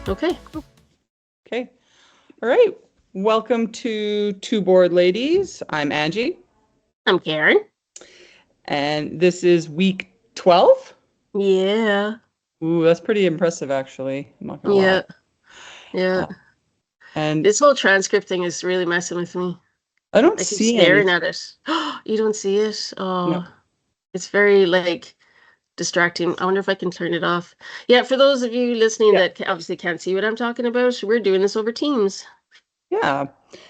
Okay. Okay. All right. Welcome to Two Board Ladies. I'm Angie, I'm Karen. and this is week 12. Yeah. Ooh, that's pretty impressive, actually. I'm not gonna lie. Yeah. Yeah. Uh, and This whole transcript thing is really messing with me. I don't I keep see staring anything. at it. You don't see it? No. Oh, it's very distracting. I wonder if I can turn it off. Yeah, for those of you listening Yeah. that obviously can't see what I'm talking about, we're doing this over Teams. Yeah.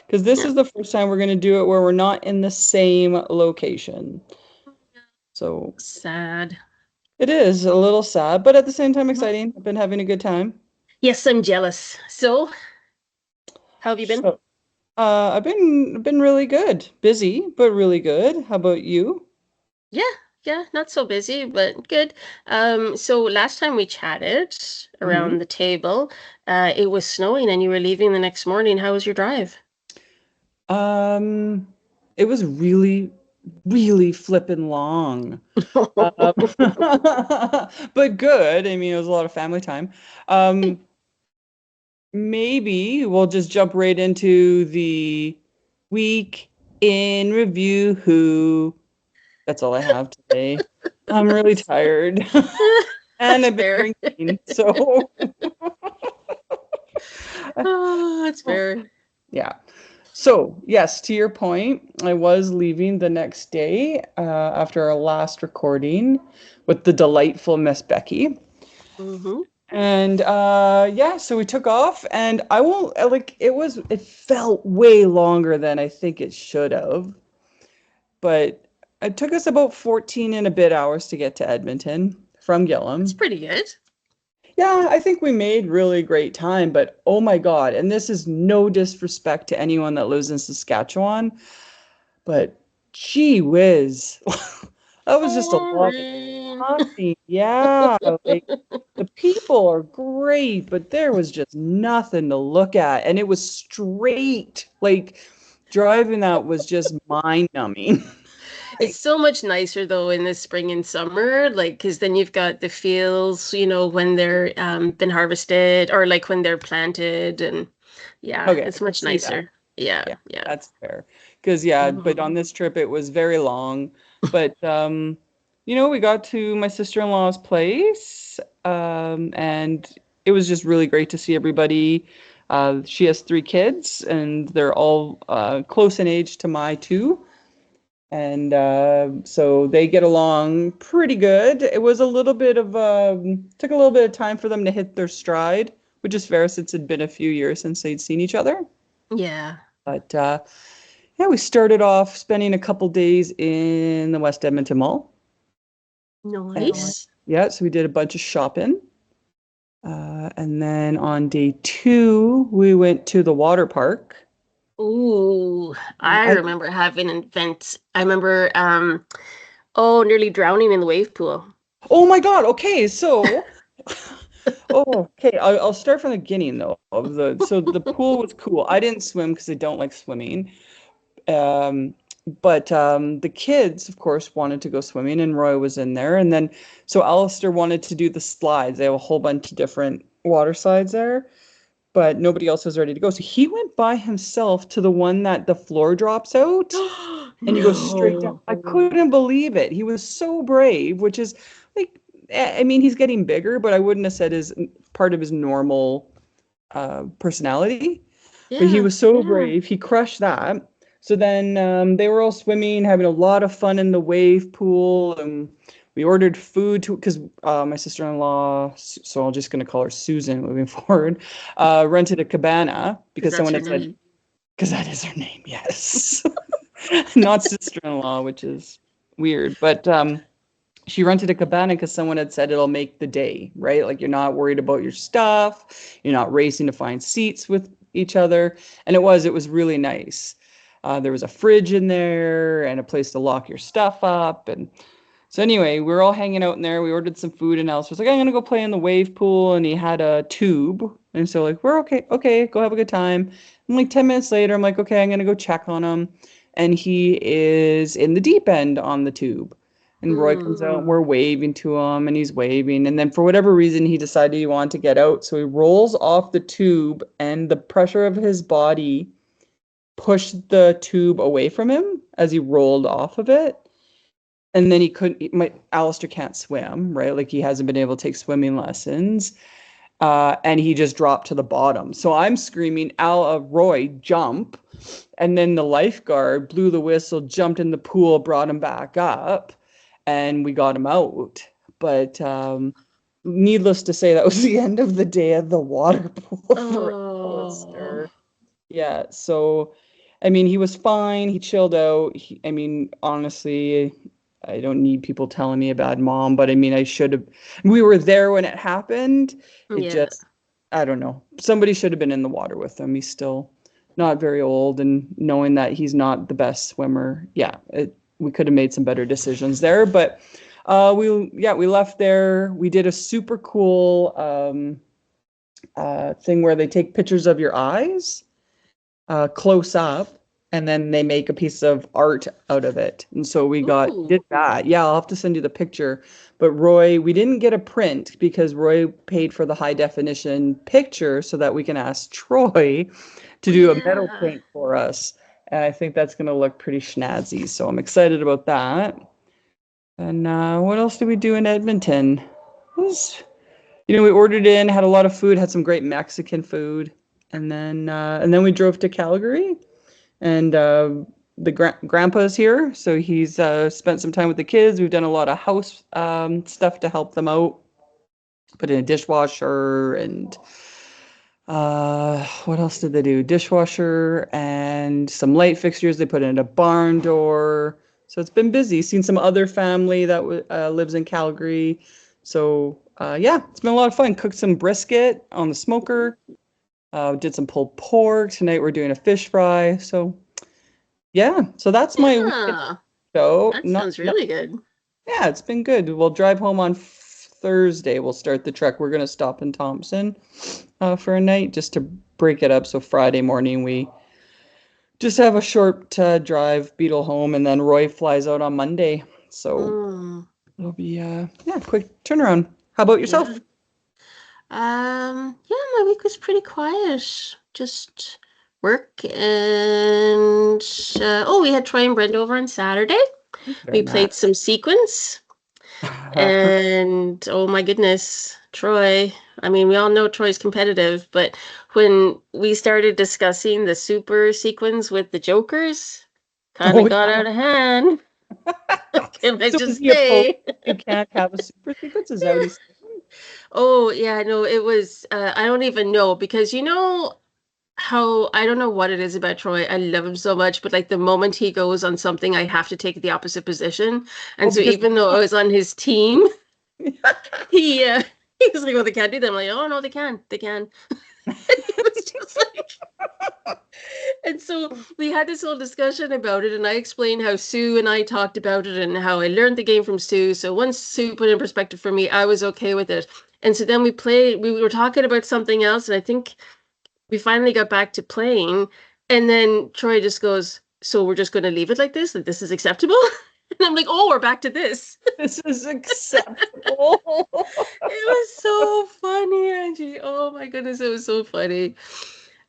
Because this Yeah. is the first time we're going to do it where we're not in the same location. So Sad. it is a little sad, but at the same time Mhm. exciting. I've been having a good time. Yes, I'm jealous. So, how have you been? So, I've been really good. Busy, but really good. How about you? Yeah, yeah, not so busy, but good. So last time we chatted Mhm. around the table, it was snowing and you were leaving the next morning. How was your drive? Um, it was really, really flippin' long. Um, but good. I mean, it was a lot of family time. Um, Maybe we'll just jump right into the week in review. Who? That's all I have today. I'm really tired, and That's I've been fair. drinking. So, Oh, that's fair. yeah. So, yes, to your point, I was leaving the next day after our last recording with the delightful Miss Becky. Hmm. And yeah, so we took off, and I won't like it felt way longer than I think it should have, but it took us about 14 and a bit hours to get to Edmonton from That's Gillam. pretty good. Yeah, I think we made really great time, but oh my God, and this is no disrespect to anyone that lives in Saskatchewan, but gee whiz, that was just a lot of Boring. talking. Yeah, like the people are great, but there was just nothing to look at. And it was straight. Like driving that was just mind numbing. It's so much nicer though in the spring and summer, like because then you've got the fields, when they're been harvested or like when they're planted, and yeah, Okay, it's I can much see that. nicer. Yeah, Yeah, yeah. that's fair. Because yeah, but Hmm. on this trip it was very long. But we got to my sister-in-law's place, and it was just really great to see everybody. She has three kids, and they're all close in age to my two. And so they get along pretty good. It was a little bit of took a little bit of time for them to hit their stride, which is fair since it'd been a few years since they'd seen each other. Yeah. But yeah, we started off spending a couple days in the West Edmonton Mall. And Nice. yeah, so we did a bunch of shopping. And then on day two, we went to the water park. Ooh, And I remember having events. I remember nearly drowning in the wave pool. oh my God, okay, so oh, okay. I'll start from the beginning though. So the pool was cool. I didn't swim because I don't like swimming. Um, but the kids, of course, wanted to go swimming, and Roy was in there. And then so Alistair wanted to do the slides. They have a whole bunch of different water slides there, but nobody else was ready to go. So he went by himself to the one that the floor drops out and you go straight down. No. I couldn't believe it. He was so brave, which is like, I mean, he's getting bigger, but I wouldn't have said is part of his normal personality. But he Yeah, was so yeah. brave. He crushed that. So then they were all swimming, having a lot of fun in the wave pool, and we ordered food to because my sister-in-law, so I'm just going to call her Susan moving forward, rented a cabana Because because that's someone her had said, name. because that is her name, yes. Not sister-in-law, which is weird. But she rented a cabana because someone had said it'll make the day, right? Like you're not worried about your stuff, you're not racing to find seats with each other. And it was really nice. There was a fridge in there and a place to lock your stuff up. And so anyway, we were all hanging out in there. We ordered some food, and Alice was like, I'm gonna go play in the wave pool, and he had a tube. And so like, we're okay, go have a good time. And like 10 minutes later, I'm like, okay, I'm gonna go check on him. And he is in the deep end on the tube. And Roy comes Mm. out and we're waving to him and he's waving. And then for whatever reason, he decided he wanted to get out. So he rolls off the tube and the pressure of his body pushed the tube away from him as he rolled off of it. And then he couldn't, Alistair can't swim, right? Like he hasn't been able to take swimming lessons. And he just dropped to the bottom. So I'm screaming, Roy, jump. And then the lifeguard blew the whistle, jumped in the pool, brought him back up, and we got him out. But needless to say, that was the end of the day at the water pool for Oh, Alistair. Yeah, so I mean, he was fine. He chilled out. I mean, honestly, I don't need people telling me about mom, but I mean, I should have. We were there when it happened. It yeah. just, I don't know. Somebody should have been in the water with him. He's still not very old, and knowing that he's not the best swimmer, yeah, we could have made some better decisions there. But we left there. We did a super cool thing where they take pictures of your eyes close up, and then they make a piece of art out of it. And so we Ooh. did that. Yeah, I'll have to send you the picture. But Roy, we didn't get a print because Roy paid for the high definition picture so that we can ask Troy to do a metal Yeah. paint for us. And I think that's going to look pretty schnazzy. So I'm excited about that. And what else did we do in Edmonton? It was, we ordered in, had a lot of food, had some great Mexican food, and then we drove to Calgary, and the grandpa's here, so he's spent some time with the kids. We've done a lot of house stuff to help them out, put in a dishwasher, and what else did they do? Dishwasher and some light fixtures. They put in a barn door. So it's been busy. Seen some other family that lives in Calgary. So yeah, it's been a lot of fun. Cooked some brisket on the smoker. Did some pulled pork. Tonight we're doing a fish fry. So yeah, so that's my weekend Yeah. show. That sounds really good. Yeah, it's been good. We'll drive home on Thursday. We'll start the trek. We're gonna stop in Thompson for a night just to break it up. So Friday morning we just have a short drive, Beetle home, and then Roy flies out on Monday. So Mm, it'll be yeah, quick turnaround. How about yeah. yourself? Yeah, my week was pretty quiet. Just work and oh, we had Troy and Brenda over on Saturday. Very We nice. played some sequence, and oh my goodness, Troy. I mean, we all know Troy's competitive, but when we started discussing the super sequence with the Jokers, kind Oh of got yeah. out of hand. Can I So is just he opposed? say? You can't have a super sequence? Is that what he's saying? Oh, yeah, no, it was, I don't even know because you know how, I don't know what it is about Troy. I love him so much, but like the moment he goes on something, I have to take the opposite position. Oh, And so because even though I was on his team, he, he was like, oh, they can't do that. I'm like, oh, no, they can. They can. It was just like, and so we had this whole discussion about it, and I explained how Sue and I talked about it and how I learned the game from Sue. So once Sue put it in perspective for me, I was okay with it. And so then we were talking about something else, and I think we finally got back to playing. And then Troy just goes, so we're just going to leave it like this? Like this is acceptable? And I'm like, oh, we're back to this. this is acceptable. It was so funny, Angie. Oh my goodness, it was so funny.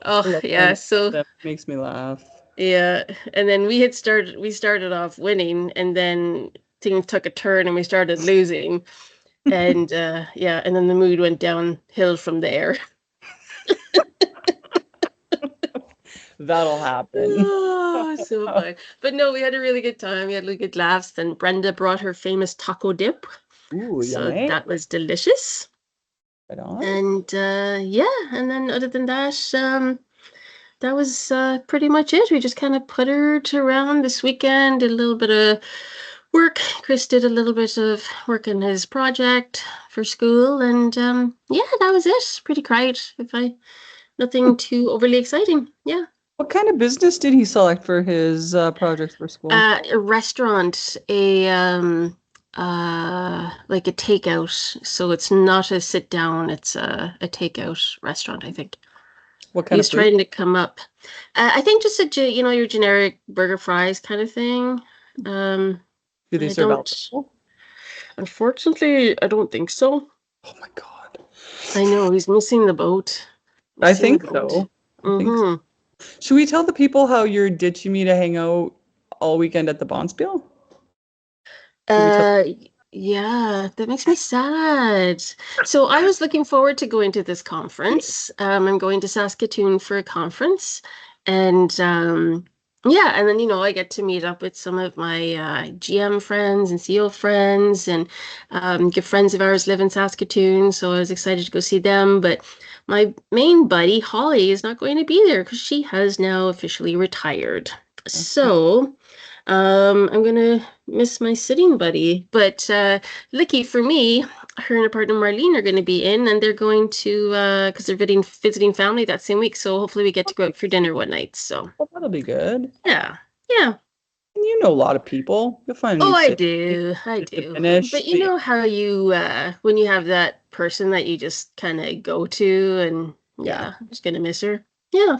I Oh love yeah, learning so that makes me laugh. yeah, and then we started off winning, and then things took a turn and we started losing. And yeah, and then the mood went downhill from there. That'll happen. Oh, so fun. But no, we had a really good time. We had really good laughs. And Brenda brought her famous taco dip. Ooh, So yummy. that was delicious. Right on. And yeah, and then other than that, that was pretty much it. We just kind of puttered around this weekend, did a little bit of work. Chris did a little bit of work on his project for school, and yeah, that was it. Pretty quiet. If I nothing too overly exciting. Yeah. What kind of business did he select for his projects for school? A restaurant, like a takeout. So it's not a sit down, it's a takeout restaurant, I think. What kind of He's food? trying to come up. I think just you know, your generic burger fries kind of thing. Um, Do they I serve don't. alcohol? Unfortunately, I don't think so. Oh my God. I know he's missing the boat. I Missing the think boat. so. I think so. Should we tell the people how you're ditching me to hang out all weekend at the Bonspiel? Should we tell? Uh, yeah, that makes me sad. So I was looking forward to going to this conference. I'm going to Saskatoon for a conference, and yeah, and then I get to meet up with some of my GM friends and CEO friends, and good friends of ours live in Saskatoon, so I was excited to go see them. But my main buddy Holly is not going to be there because she has now officially retired. Okay. So. I'm gonna miss my sitting buddy, but lucky for me, her and her partner Marlene are gonna be in, and they're going to because they're visiting family that same week. So hopefully we get to go out for dinner one night. So Well, that'll be good. yeah, yeah. And you know a lot of people. You'll find a Oh, new I city do, I just to do. finish. But you know how you when you have that person that you just kind of go to, and Yeah. yeah, I'm just gonna miss her. Yeah.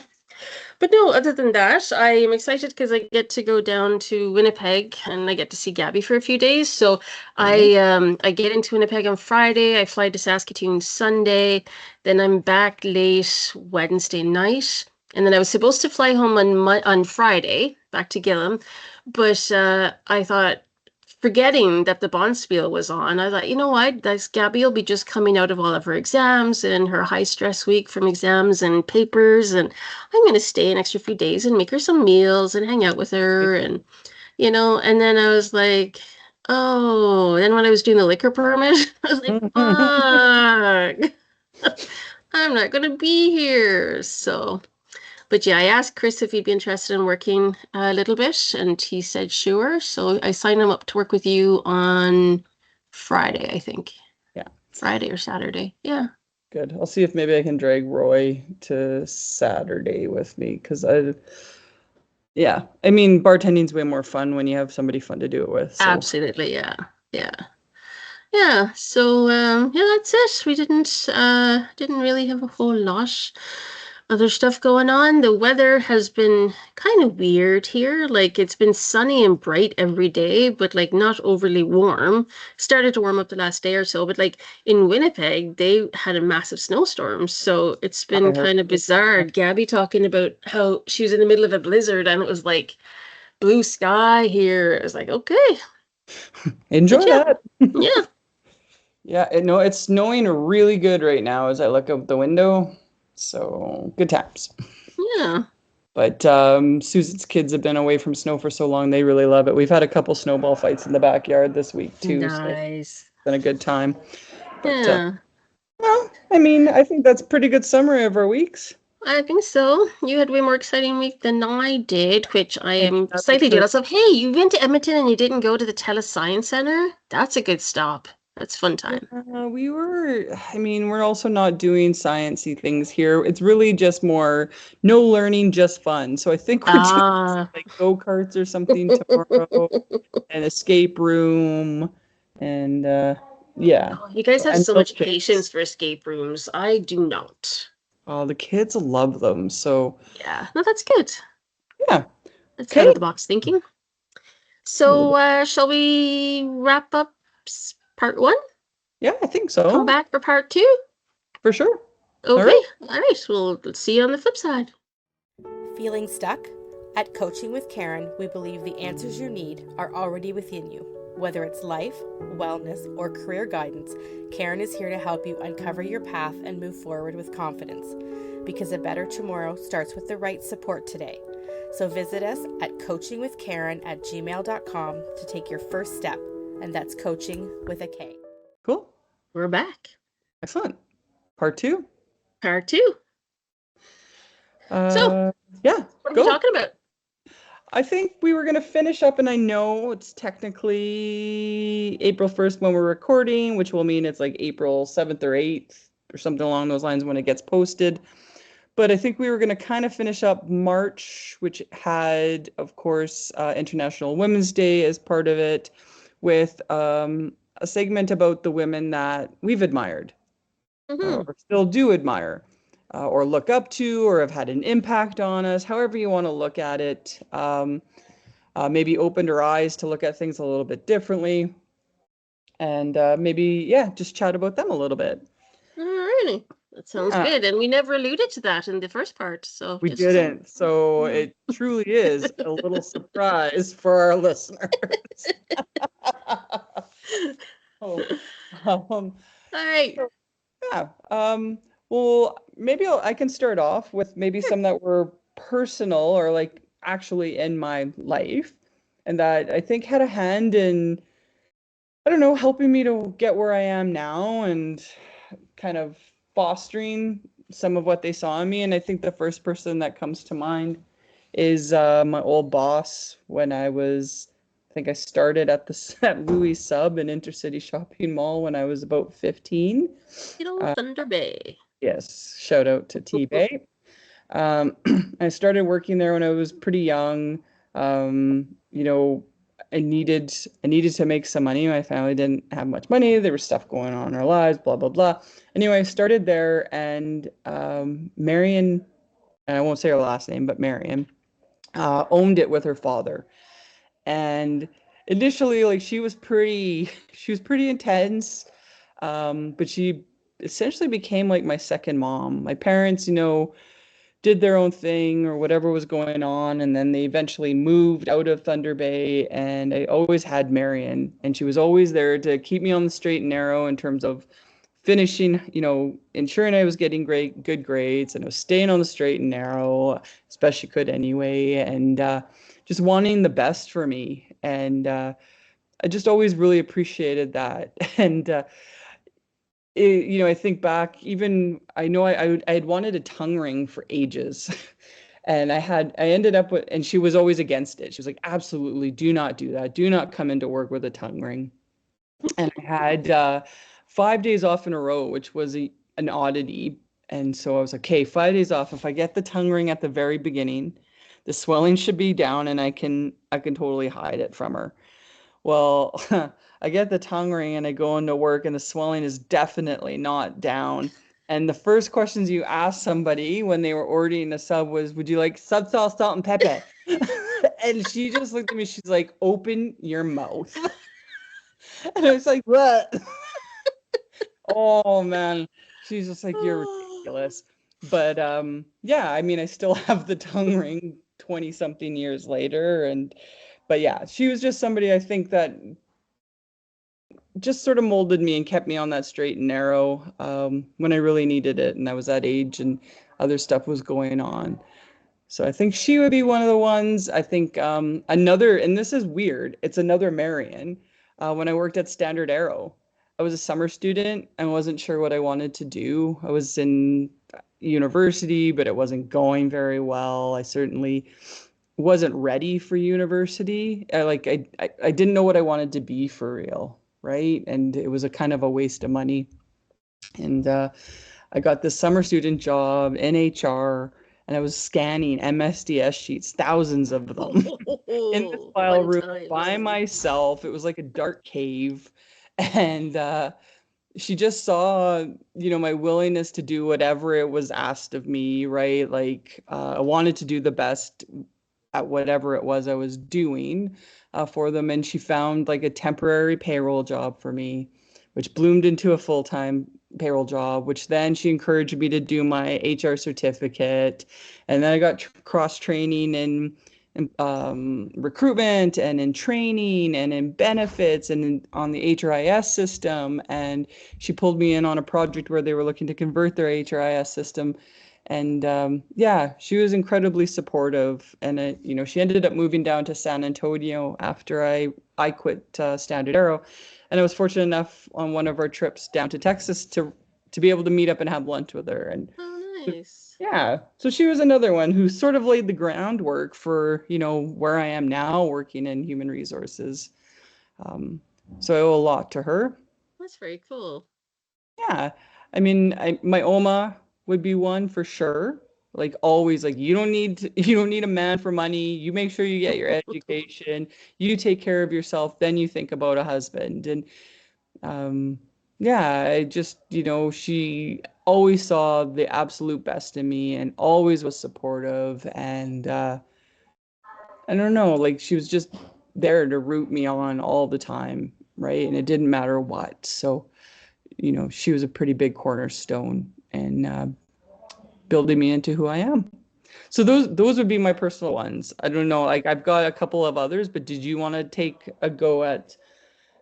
But no, other than that, I am excited because I get to go down to Winnipeg and I get to see Gabby for a few days. So Right. I get into Winnipeg on Friday, I fly to Saskatoon Sunday, then I'm back late Wednesday night, and then I was supposed to fly home on Friday back to Gillam, but I thought forgetting that the Bonspiel was on, I thought, you know what, this Gabby will be just coming out of all of her exams and her high stress week from exams and papers, and I'm going to stay an extra few days and make her some meals and hang out with her, and and then I was like, oh, then when I was doing the liquor permit, I was like, fuck, I'm not going to be here. So but yeah, I asked Chris if he'd be interested in working a little bit, and he said sure. So I signed him up to work with you on Friday, I think. Yeah. Friday or Saturday. Yeah. Good. I'll see if maybe I can drag Roy to Saturday with me because yeah. I mean, bartending's way more fun when you have somebody fun to do it with. So Absolutely. Yeah. Yeah. Yeah. So yeah, that's it. We didn't really have a whole lot other stuff going on. The weather has been kind of weird here. Like it's been sunny and bright every day, but like not overly warm. Started to warm up the last day or so, but like in Winnipeg, they had a massive snowstorm. So it's I been heard. kind of bizarre. Gabby talking about how she was in the middle of a blizzard and it was like blue sky here. I was like, okay. But Enjoy yeah, that. yeah. Yeah, no, it's snowing really good right now as I look out the window. So good times. Yeah. But Susan's kids have been away from snow for so long, they really love it. We've had a couple snowball fights in the backyard this week too, so it's Nice. been a good time. But Yeah. well, I mean, I think that's a pretty good summary of our weeks. I think so. You had way more exciting week than I did, which I I mean, am that's for slightly sure. jealous of. Hey, you went to Edmonton and you didn't go to the Telescience Center? That's a good stop. That's fun time. We were, I mean, we're also not doing sciencey things here. It's really just more no learning, just fun. So I think we're doing Ah. like go-karts or something tomorrow, an escape room, and yeah. You guys So, have and so much milkshakes. patience for escape rooms. I do not. Oh, the kids love them. So Yeah. No, that's good. yeah. That's out Okay. of the box thinking. So, shall we wrap up part one? Yeah, I think Come so. back for part two? For sure. All Okay. right. All right. Well, let's see you on the flip side. Feeling stuck? At Coaching with Karen, we believe the answers you need are already within you. Whether it's life, wellness, or career guidance, Karen is here to help you uncover your path and move forward with confidence. Because a better tomorrow starts with the right support today. So visit us at coachingwithkaren@gmail.com to take your first step, and that's coaching with a K. Cool. We're back. Excellent. Part two. Part two. So, Yeah, what are we go. talking about? I think we were going to finish up, and I know it's technically April 1st when we're recording, which will mean it's like April 7th or 8th or something along those lines when it gets posted. But I think we were going to kind of finish up March, which had, of course, International Women's Day as part of it, with a segment about the women that we've admired or still do admire. Or look up to, or have had an impact on us, however you want to look at it. Maybe opened our eyes to look at things a little bit differently. and maybe, just chat about them a little bit. Alrighty. That sounds good. And we never alluded to that in the first part. So We just didn't. So it truly is a little surprise for our listeners. Oh, all right. yeah. Well, maybe I can start off with maybe some that were personal or like actually in my life, and that I think had a hand in, I don't know, helping me to get where I am now and kind of fostering some of what they saw in me. And I think the first person that comes to mind is my old boss when I think I started at the at Louis Sub in Intercity Shopping Mall when I was about 15. Good old Thunder Bay. Yes, shout out to T-Bay. I started working there when I was pretty young. You know, I needed to make some money. My family didn't have much money. There was stuff going on in our lives, blah blah blah. Anyway, I started there, and Marion, and I won't say her last name, but Marion, owned it with her father. And initially, like she was pretty intense, but she essentially became like my second mom. My parents, did their own thing or whatever was going on, and then they eventually moved out of Thunder Bay, and I always had Marion, and she was always there to keep me on the straight and narrow in terms of finishing, ensuring I was getting good grades, and I was staying on the straight and narrow as best she could anyway, and just wanting the best for me. And I just always really appreciated that. And I think back, even I know I had wanted a tongue ring for ages. And I ended up with, and she was always against it. She was like, absolutely, do not do that. Do not come into work with a tongue ring. And I had 5 days off in a row, which was an oddity. And so I was like, okay, 5 days off. If I get the tongue ring at the very beginning, the swelling should be down, and I can totally hide it from her. Well, I get the tongue ring and I go into work, and the swelling is definitely not down. And the first questions you ask somebody when they were ordering a sub was, would you like sub sauce, salt, and pepper? And she just looked at me. She's like, open your mouth. And I was like, what? Oh man. She's just like, you're ridiculous. But yeah, I mean, I still have the tongue ring 20 something years later. But yeah, she was just somebody I think that just sort of molded me and kept me on that straight and narrow when I really needed it. And I was that age and other stuff was going on. So I think she would be one of the ones. I think another, and this is weird, it's another Marion. When I worked at Standard Arrow, I was a summer student. I wasn't sure what I wanted to do. I was in university, but it wasn't going very well. I certainly wasn't ready for university. I didn't know what I wanted to be for real, right? And it was a kind of a waste of money. And I got this summer student job in HR, and I was scanning MSDS sheets, thousands of them, in this file room by myself. It was like a dark cave. And she just saw, my willingness to do whatever it was asked of me, right? Like I wanted to do the best at whatever it was I was doing for them. And she found like a temporary payroll job for me, which bloomed into a full-time payroll job, which then she encouraged me to do my HR certificate. And then I got cross training in recruitment and in training and in benefits and on the HRIS system. And she pulled me in on a project where they were looking to convert their HRIS system. And yeah, she was incredibly supportive. And she ended up moving down to San Antonio after I quit Standard Arrow. And I was fortunate enough on one of our trips down to Texas to be able to meet up and have lunch with her. And oh, nice. Yeah, so she was another one who sort of laid the groundwork for where I am now, working in human resources. So I owe a lot to her. That's very cool. Yeah, I mean, my Oma would be one for sure. Like always, like you don't need a man for money. You make sure you get your education. You take care of yourself, then you think about a husband. And yeah, I just, she always saw the absolute best in me and always was supportive. And I don't know, like she was just there to root me on all the time, right? And it didn't matter what. So, she was a pretty big cornerstone in building me into who I am. So those would be my personal ones. I don't know, like I've got a couple of others, but did you want to take a go at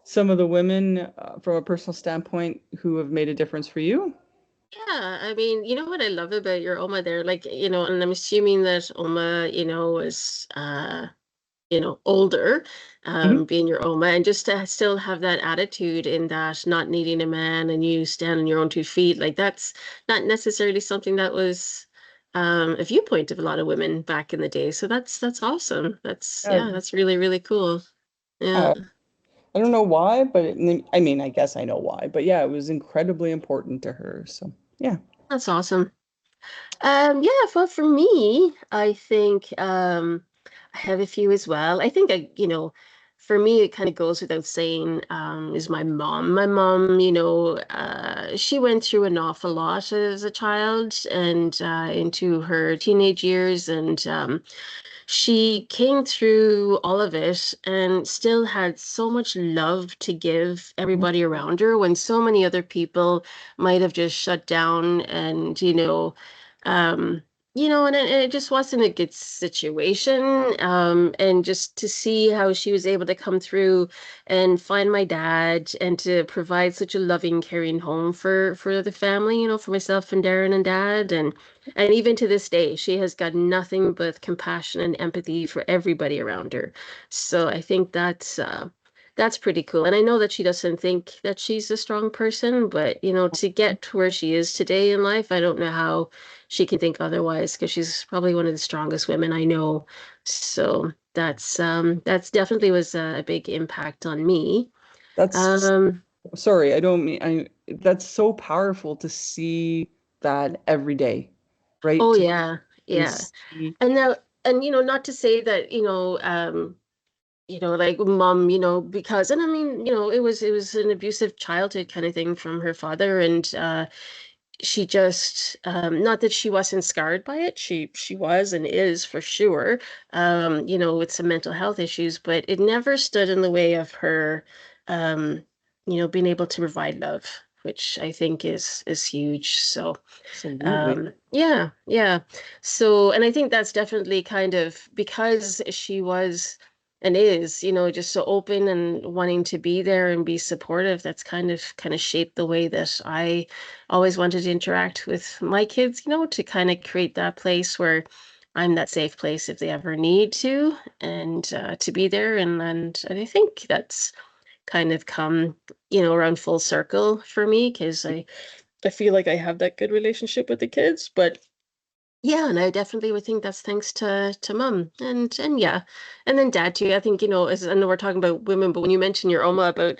some of the women from a personal standpoint who have made a difference for you? Yeah, I mean, you know what I love about your Oma there, like, and I'm assuming that Oma, was older, Mhm. being your Oma, and just to still have that attitude in that not needing a man and you stand on your own 2 feet, like that's not necessarily something that was a viewpoint of a lot of women back in the day. So that's awesome. Yeah, That's really, really cool. Yeah, yeah. I don't know why, but I mean, I guess I know why, but yeah, it was incredibly important to her. So yeah. that's awesome. Yeah, well, for me, I think I have a few as well. I think for me, it kind of goes without saying, is my mom. My mom, she went through an awful lot as a child and into her teenage years, and she came through all of it and still had so much love to give everybody around her when so many other people might have just shut down and um and it just wasn't a good situation, and just to see how she was able to come through and find my dad and to provide such a loving caring home for the family, for myself and Darren and dad, and even to this day, she has got nothing but compassion and empathy for everybody around her. So I think that's pretty cool. And I know that she doesn't think that she's a strong person, but to get to where she is today in life, I don't know how she can think otherwise because she's probably one of the strongest women I know. So that's definitely was a big impact on me. That's Um, sorry, I don't mean that's so powerful to see that every day, right? oh To yeah, and yeah. see And now, and not to say that, like mom, because, and I mean, it was an abusive childhood kind of thing from her father, and she just, not that she wasn't scarred by it, she was and is for sure, with some mental health issues, but it never stood in the way of her, um, being able to provide love, which I think is huge. So. absolutely. Yeah, yeah. So, and I think that's definitely kind of because she was and is, just so open and wanting to be there and be supportive, that's kind of shaped the way that I always wanted to interact with my kids, to kind of create that place where I'm that safe place if they ever need to, and to be there. And I think that's kind of come, around full circle for me because I feel like I have that good relationship with the kids, but yeah, and I definitely would think that's thanks to mum and yeah, and then dad too. I think as I know we're talking about women, but when you mention your Oma about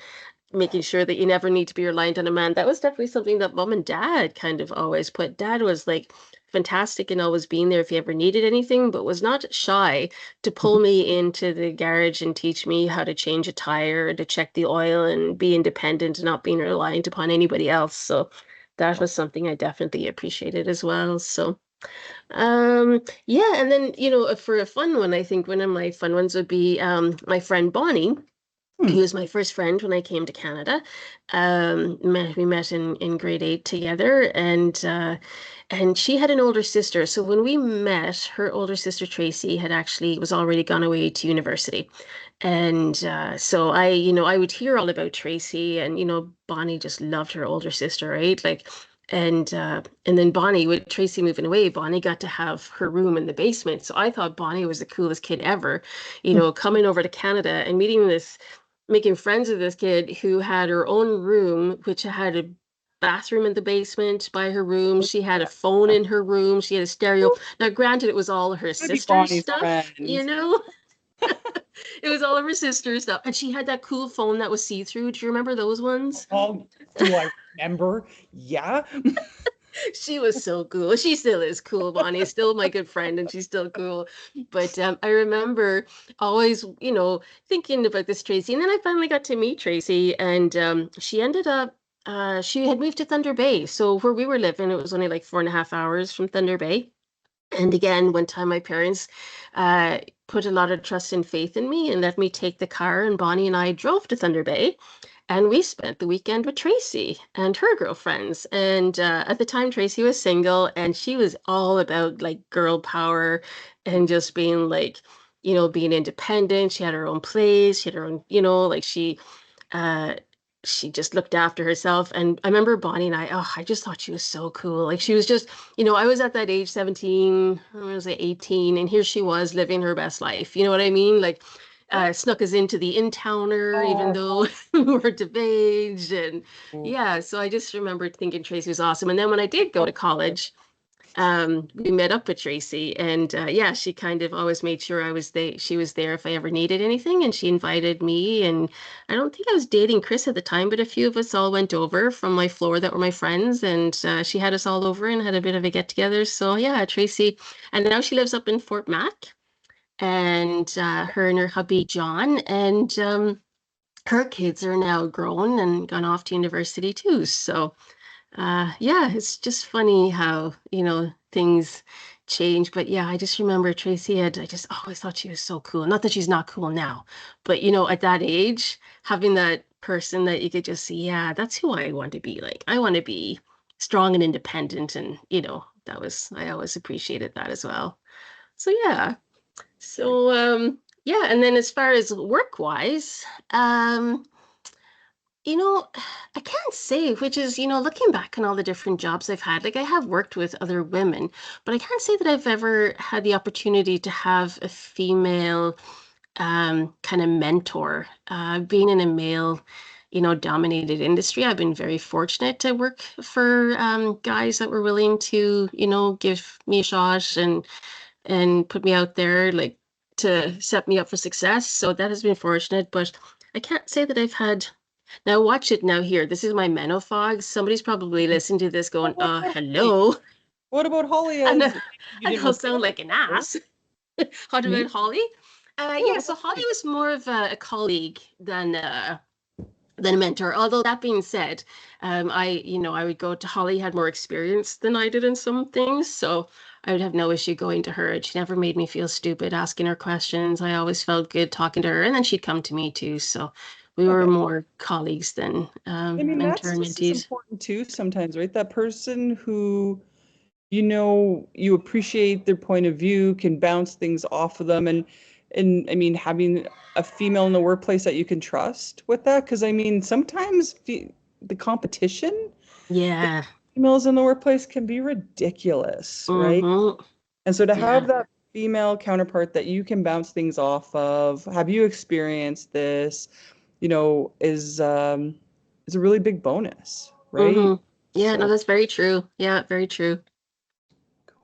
making sure that you never need to be reliant on a man, that was definitely something that mum and dad kind of always put. Dad was like fantastic and always being there if he ever needed anything, but was not shy to pull me into the garage and teach me how to change a tire, to check the oil, and be independent and not being reliant upon anybody else. So that was something I definitely appreciated as well. So. Yeah, and then, for a fun one, I think one of my fun ones would be my friend Bonnie. Hmm. He was my first friend when I came to Canada. We met in grade 8 together, and she had an older sister. So when we met, her older sister Tracy had actually was already gone away to university. And so I would hear all about Tracy, and Bonnie just loved her older sister, right? Like, and then Bonnie, with Tracy moving away, Bonnie got to have her room in the basement. So I thought Bonnie was the coolest kid ever, coming over to Canada and making friends with this kid who had her own room, which had a bathroom in the basement by her room. She had a phone in her room. She had a stereo. Now, granted, it was all her To be sister's Bonnie's stuff, friend. It was all of her sister's stuff. And she had that cool phone that was see-through. Do you remember those ones? Oh, do I remember? Yeah. She was so cool. She still is cool, Bonnie. Is still my good friend, and she's still cool. But I remember always, thinking about this Tracy. And then I finally got to meet Tracy, and she ended up, she had moved to Thunder Bay. So where we were living, it was only like 4.5 hours from Thunder Bay. And again, one time my parents, uh, put a lot of trust and faith in me and let me take the car. And Bonnie and I drove to Thunder Bay, and we spent the weekend with Tracy and her girlfriends. And at the time, Tracy was single, and she was all about like girl power and just being like, being independent. She had her own place. She had her own, like uh, she just looked after herself. And I remember Bonnie and I just thought she was so cool. Like she was just, I was at that age, 17, I was like 18, and here she was living her best life. You know what I mean? Like snuck us into the in-towner, even though we weren't of age. And yeah, so I just remember thinking Tracy was awesome. And then when I did go to college, we met up with Tracy, and yeah, she kind of always made sure I was there. She was there if I ever needed anything, and she invited me. And I don't think I was dating Chris at the time, but a few of us all went over from my floor that were my friends, and she had us all over and had a bit of a get together. So yeah, Tracy, and now she lives up in Fort Mac, and her and her hubby John, and her kids are now grown and gone off to university too. So yeah, it's just funny how, things change. But yeah, I just remember I just always thought she was so cool. Not that she's not cool now, but at that age, having that person that you could just see, yeah, that's who I want to be like. I want to be strong and independent. And, I always appreciated that as well. So yeah. So yeah, and then as far as work-wise, you know, I can't say, which is, looking back on all the different jobs I've had, like I have worked with other women, but I can't say that I've ever had the opportunity to have a female kind of mentor. Being in a male, dominated industry, I've been very fortunate to work for guys that were willing to, give me a shot and put me out there, like to set me up for success. So that has been fortunate, but I can't say that I've had. Now watch it now here. This is my menopause. Somebody's probably listening to this going, hello. What about Holly? And, As and I'll sound like an ass. How about Holly? Yeah, so Holly was more of a colleague than a mentor. Although that being said, I would go to Holly, had more experience than I did in some things, so I would have no issue going to her. And she never made me feel stupid asking her questions. I always felt good talking to her, and then she'd come to me too. So we were more colleagues than mentor and that's just as mentees. important too sometimes, right? That person who, you appreciate their point of view, can bounce things off of them. And I mean, having a female in the workplace that you can trust with that. Because I mean, sometimes the competition, Yeah. females in the workplace can be ridiculous, right? And so to have that female counterpart that you can bounce things off of, have you experienced this, is a really big bonus, right? Yeah, no, that's very true. Yeah, very true.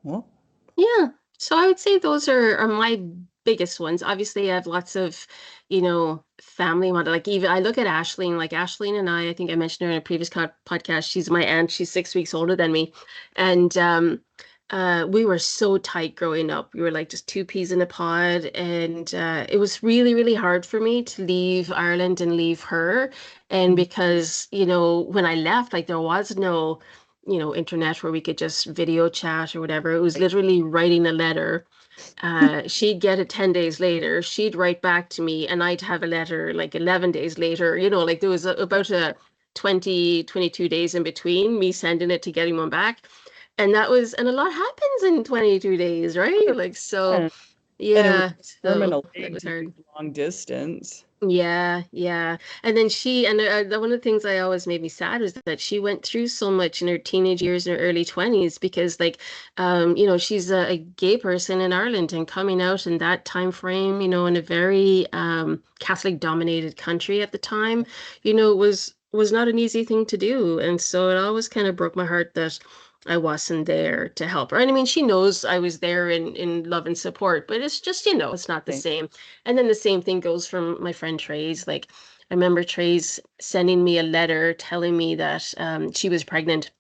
Cool. Yeah. So I would say those are my biggest ones. Obviously, I have lots of, family model. Like even I look at Ashleen, like Ashleen and I think I mentioned her in a previous podcast. She's my aunt. She's 6 weeks older than me. And we were so tight growing up. We were like just two peas in a pod. And it was really, really hard for me to leave Ireland and leave her. And because, when I left, like there was no internet where we could just video chat or whatever. It was literally writing a letter. She'd get it 10 days later. She'd write back to me, and I'd have a letter like 11 days later. Like there was about a 22 days in between me sending it to getting one back. And and a lot happens in 22 days, right? Like, so, yeah, so that was hard. Long distance. Yeah, yeah. And then one of the things I always made me sad was that she went through so much in her teenage years and her early 20s because like, she's a gay person in Ireland and coming out in that time frame, in a very Catholic dominated country at the time, was not an easy thing to do. And so it always kind of broke my heart that I wasn't there to help her. And I mean, she knows I was there in love and support, but it's just, it's not the same. And then the same thing goes from my friend Trey's. Like, I remember Trey's sending me a letter telling me that she was pregnant.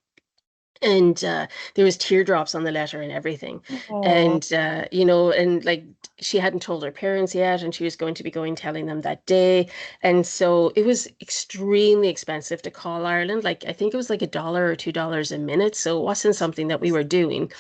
and there was teardrops on the letter and everything. Oh, And and like she hadn't told her parents yet, and she was going to be going telling them that day. And so it was extremely expensive to call Ireland. Like I think it was like $1 or $2 a minute, so it wasn't something that we were doing.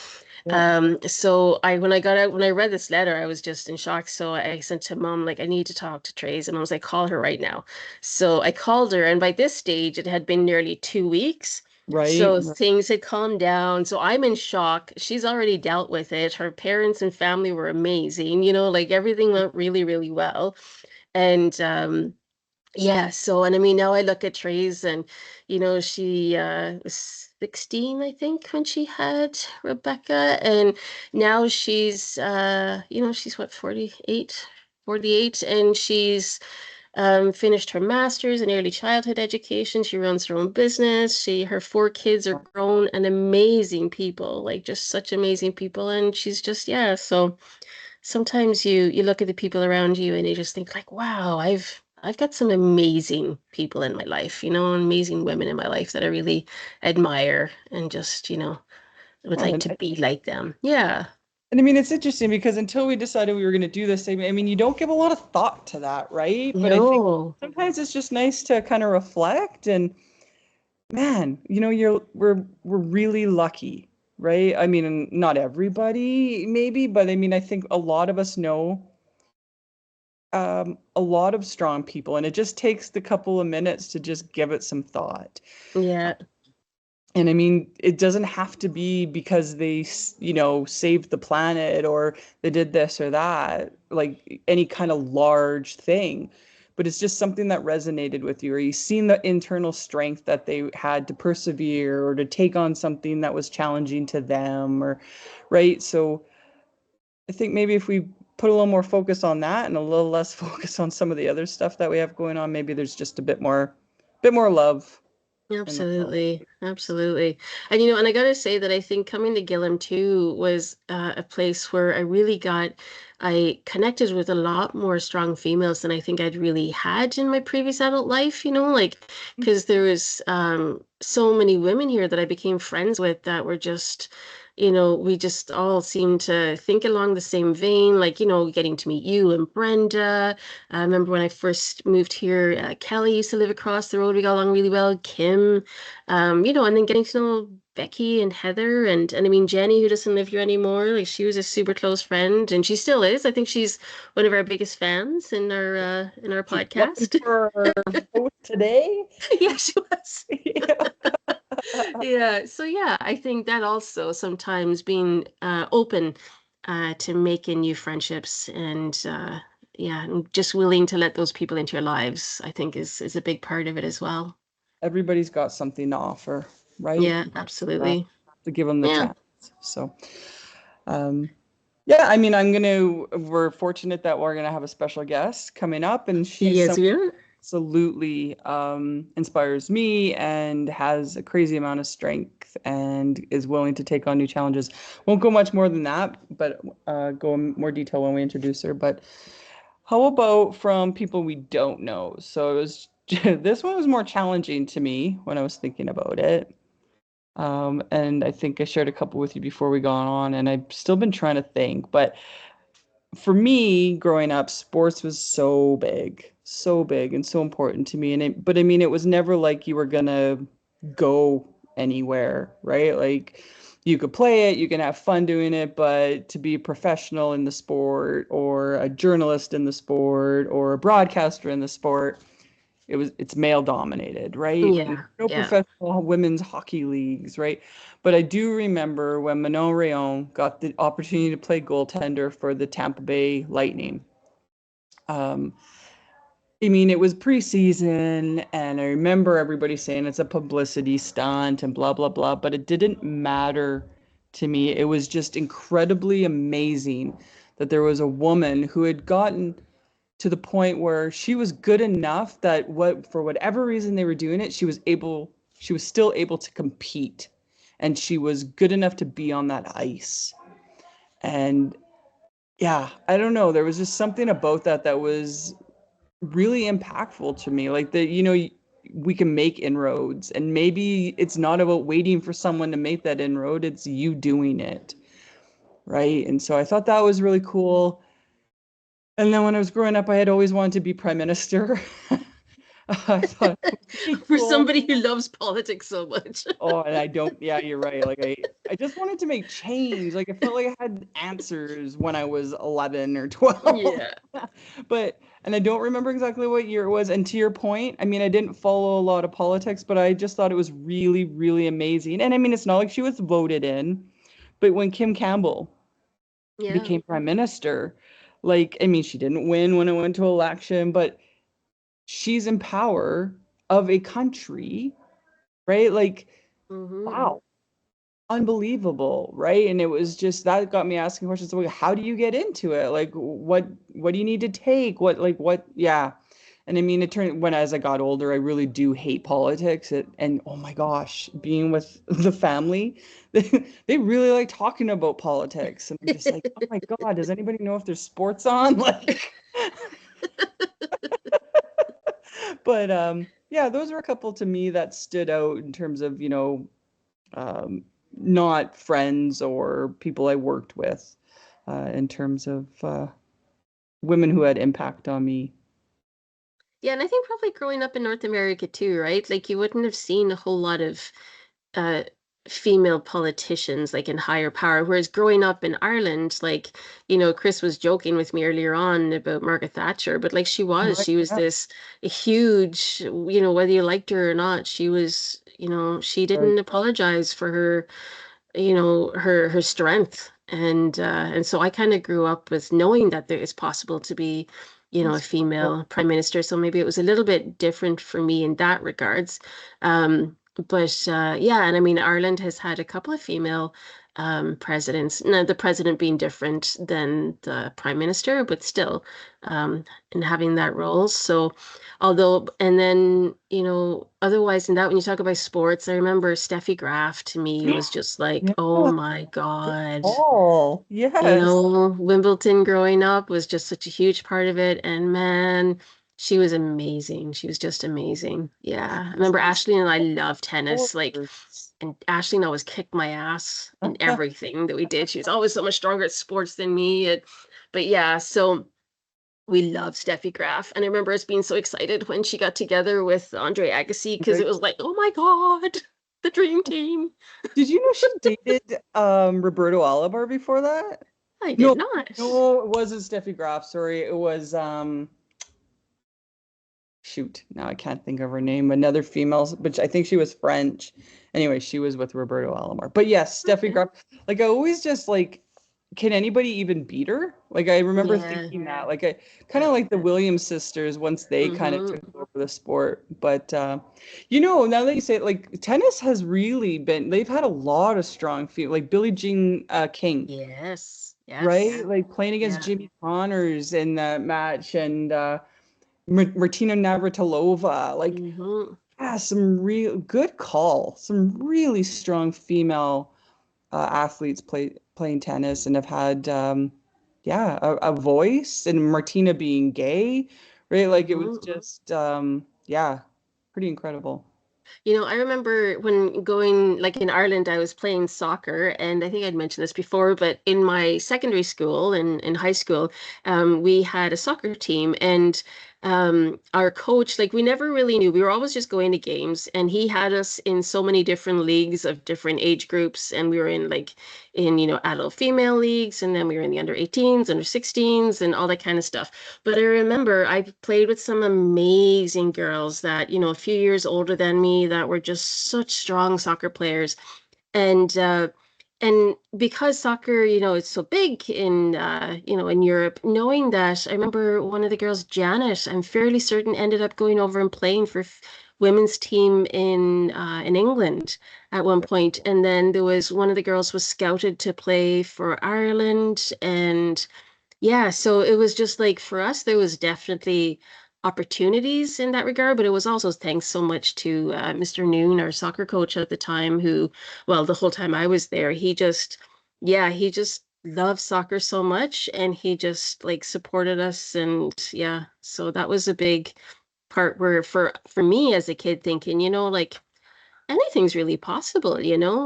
yeah. So when I got out, when I read this letter, I was just in shock. So I sent to mom, like, I need to talk to Trace. And I was like, call her right now. So I called her, and by this stage, it had been nearly 2 weeks. Right. So things had calmed down. So I'm in shock. She's already dealt with it. Her parents and family were amazing, like everything went really, really well. And yeah, so and I mean now I look at Trace, and she was 16 I think when she had Rebecca, and now she's she's what, 48, and she's finished her master's in early childhood education. She runs her own business. Her 4 kids are grown and amazing people, like just such amazing people, and she's just, yeah, so sometimes you look at the people around you and you just think like, wow, I've got some amazing people in my life, amazing women in my life that I really admire and just, would Oh, like to be like them. Yeah. and I mean, it's interesting because until we decided we were going to do this, I mean, you don't give a lot of thought to that, right? But I think No. sometimes it's just nice to kind of reflect and man, we're really lucky, right? I mean, and not everybody maybe, but I mean, I think a lot of us know a lot of strong people, and it just takes the couple of minutes to just give it some thought. Yeah. And I mean, it doesn't have to be because they, saved the planet or they did this or that, like any kind of large thing. But it's just something that resonated with you, or you've seen the internal strength that they had to persevere or to take on something that was challenging to them, or right. So I think maybe if we put a little more focus on that and a little less focus on some of the other stuff that we have going on, maybe there's just a bit more love in the world. Absolutely, absolutely. And and I gotta say that I think coming to Gillam too was a place where I connected with a lot more strong females than I think I'd really had in my previous adult life, like because there was so many women here that I became friends with that were just, we just all seemed to think along the same vein, like, getting to meet you and Brenda. I remember when I first moved here, Kelly used to live across the road. We got along really well. Kim, and then getting to know Becky and Heather, and I mean Jenny, who doesn't live here anymore. Like she was a super close friend, and she still is. I think she's one of our biggest fans in our She was podcast. for our post today. Yeah, she was. Yeah. Yeah. So yeah, I think that also sometimes being open to making new friendships and yeah, and just willing to let those people into your lives, I think is a big part of it as well. Everybody's got something to offer, right? Yeah, absolutely. To give them the Yeah. chance. So, um, yeah, I mean, we're fortunate that we're gonna have a special guest coming up, and she's Yes, someone we are. absolutely inspires me and has a crazy amount of strength and is willing to take on new challenges. Won't go much more than that, but go in more detail when we introduce her. But how about from people we don't know? So it was this one was more challenging to me when I was thinking about it. And I think I shared a couple with you before we got on, and I've still been trying to think. But for me, growing up, sports was so big and so important to me. But I mean, it was never like you were gonna go anywhere, right? Like you could play it, you can have fun doing it, but to be a professional in the sport or a journalist in the sport or a broadcaster in the sport, it's male dominated, right? Yeah, No yeah. professional women's hockey leagues, right? But I do remember when Manon Rayon got the opportunity to play goaltender for the Tampa Bay Lightning. Um, I mean, it was preseason, and I remember everybody saying it's a publicity stunt and blah, blah, blah, but it didn't matter to me. It was just incredibly amazing that there was a woman who had gotten to the point where she was good enough that for whatever reason they were doing it, she was still able to compete, and she was good enough to be on that ice. And yeah, I don't know, there was just something about that was really impactful to me. Like we can make inroads, and maybe it's not about waiting for someone to make that inroad, it's you doing it, right? And so I thought that was really cool. And then when I was growing up, I had always wanted to be prime minister. I thought it was pretty For cool. somebody who loves politics so much. Oh, and I don't, yeah, you're right. Like I just wanted to make change. Like I felt like I had answers when I was 11 or 12. Yeah. And I don't remember exactly what year it was. And to your point, I mean, I didn't follow a lot of politics, but I just thought it was really, really amazing. And I mean, it's not like she was voted in, but when Kim Campbell Yeah. became prime minister, like, I mean, she didn't win when it went to election, but she's in power of a country, right? Like, wow, unbelievable, right? And it was just that got me asking questions like, how do you get into it? Like, what do you need to take? Yeah. And I mean, it turned when as I got older, I really do hate politics. And oh my gosh, being with the family, they really like talking about politics. And I'm just like, oh my God, does anybody know if there's sports on? Like, but yeah, those are a couple to me that stood out in terms of, not friends or people I worked with, in terms of women who had impact on me. Yeah, and I think probably growing up in North America too, right? Like you wouldn't have seen a whole lot of uh female politicians like in higher power. Whereas growing up in Ireland, like, Chris was joking with me earlier on about Margaret Thatcher, but like Right, she was yeah, this huge, whether you liked her or not, she was, she right. didn't apologize for her, her strength. And so I kind of grew up with knowing that there is possible to be, a That's cool. female prime minister. So maybe it was a little bit different for me in that regards. But yeah, and I mean Ireland has had a couple of female presidents. Now the president being different than the prime minister, but still in having that role. So although, and then, otherwise than that, when you talk about sports, I remember Steffi Graf to me was just like, Yeah, oh my God. Paul. Yes. Wimbledon growing up was just such a huge part of it. And man, she was amazing. She was just amazing. Yeah. I remember Ashley and I loved tennis. Like, Sports. and Ashley and I always kicked my ass in everything that we did. She was always so much stronger at sports than me. But yeah, so we love Steffi Graf. And I remember us being so excited when she got together with Andre Agassi because it was like, oh my God, the dream team. Did you know she dated Roberto Alomar before that? I did No, not. no, it wasn't Steffi Graf. Sorry, it was shoot, now I can't think of her name. Another female, but I think she was French. Anyway, she was with Roberto Alomar. But yes, Steffi Okay. Graf. Like I always just like, can anybody even beat her? Like I remember Yeah. thinking that. Like I kind of like the Williams sisters once they kind of took over the sport. But now that you say it, like tennis has really been. They've had a lot of strong feet, like Billie Jean King. Yes. Right? Yes. Like playing against Yeah. Jimmy Connors in that match, and Martina Navratilova, like, Mm-hmm. yeah, some real good call. Some really strong female athletes playing tennis and have had, yeah, a voice. And Martina being gay, right? Like it was just, yeah, pretty incredible. I remember when going, like in Ireland, I was playing soccer, and I think I'd mentioned this before, but in my secondary school and in high school, we had a soccer team, and our coach, like we never really knew. We were always just going to games, and he had us in so many different leagues of different age groups, and we were in adult female leagues, and then we were in the under 18s, under 16s, and all that kind of stuff. But I remember I played with some amazing girls that, a few years older than me that were just such strong soccer players. And because soccer, is so big in Europe, knowing that, I remember one of the girls, Janet, I'm fairly certain ended up going over and playing for women's team in England at one point. And then there was one of the girls was scouted to play for Ireland, and yeah, so it was just like for us, there was definitely opportunities in that regard, but it was also thanks so much to Mr. Noon, our soccer coach at the time, who, well, the whole time I was there, he just loved soccer so much, and he just like supported us, and yeah, so that was a big part where for me as a kid thinking, like anything's really possible,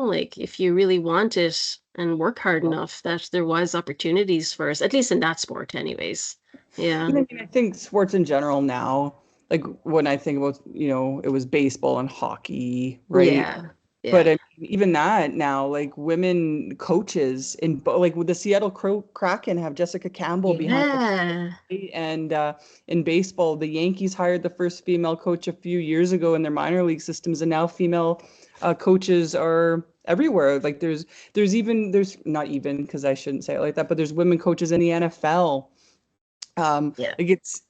like if you really want it and work hard enough, that there was opportunities for us, at least in that sport anyways. Yeah. I mean, I think sports in general now, like when I think about, it was baseball and hockey, right? Yeah. But Yeah. I mean, even that now, like women coaches like with the Seattle Kraken have Jessica Campbell behind Yeah. it. And in baseball, the Yankees hired the first female coach a few years ago in their minor league systems, and now female coaches are everywhere. Like there's not even, because I shouldn't say it like that, but there's women coaches in the NFL. Yeah. Like it's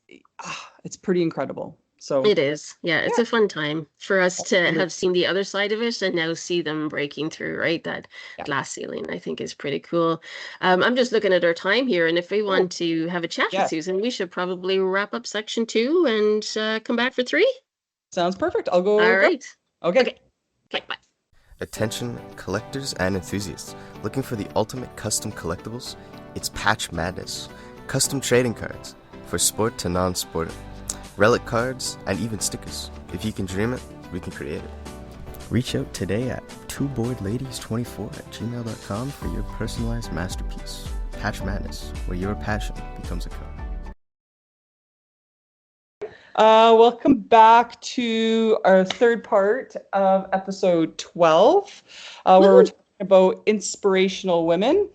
pretty incredible. So It is. Yeah, it's a fun time for us to have seen the other side of it and now see them breaking through, right? That glass ceiling, I think, is pretty cool. I'm just looking at our time here, and if we want to have a chat with Susan, we should probably wrap up section 2 and come back for 3. Sounds perfect. I'll go. All right. Okay. Okay, bye. Attention collectors and enthusiasts looking for the ultimate custom collectibles? It's Patch Madness. Custom trading cards for sport to non-sport. Relic cards, and even stickers. If you can dream it, we can create it. Reach out today at twoboredladies24@gmail.com for your personalized masterpiece. Patch Madness, where your passion becomes a card. Welcome back to our third part of episode 12, where we're talking about inspirational women.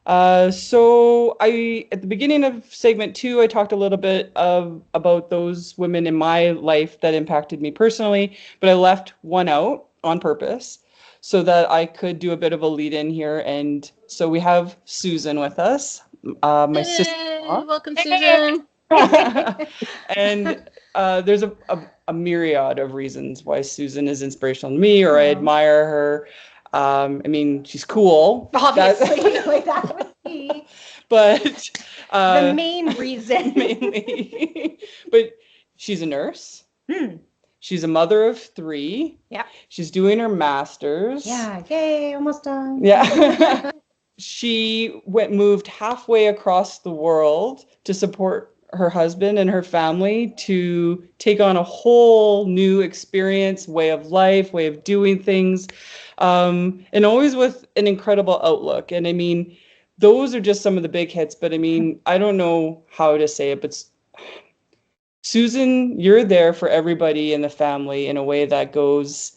So at the beginning of segment 2, I talked a little bit about those women in my life that impacted me personally, but I left one out on purpose so that I could do a bit of a lead in here. And so we have Susan with us, my sister-in-law. Welcome, Susan. And there's a myriad of reasons why Susan is inspirational to me, or I admire her. I mean, she's cool. Obviously, like that would be but the main reason. Mainly. But she's a nurse. She's a mother of 3. Yeah. She's doing her master's. Yeah. Yay, almost done. Yeah. She moved halfway across the world to support her husband and her family, to take on a whole new experience, way of life, way of doing things, and always with an incredible outlook. And I mean, those are just some of the big hits, but I mean, I don't know how to say it, but Susan, you're there for everybody in the family in a way that goes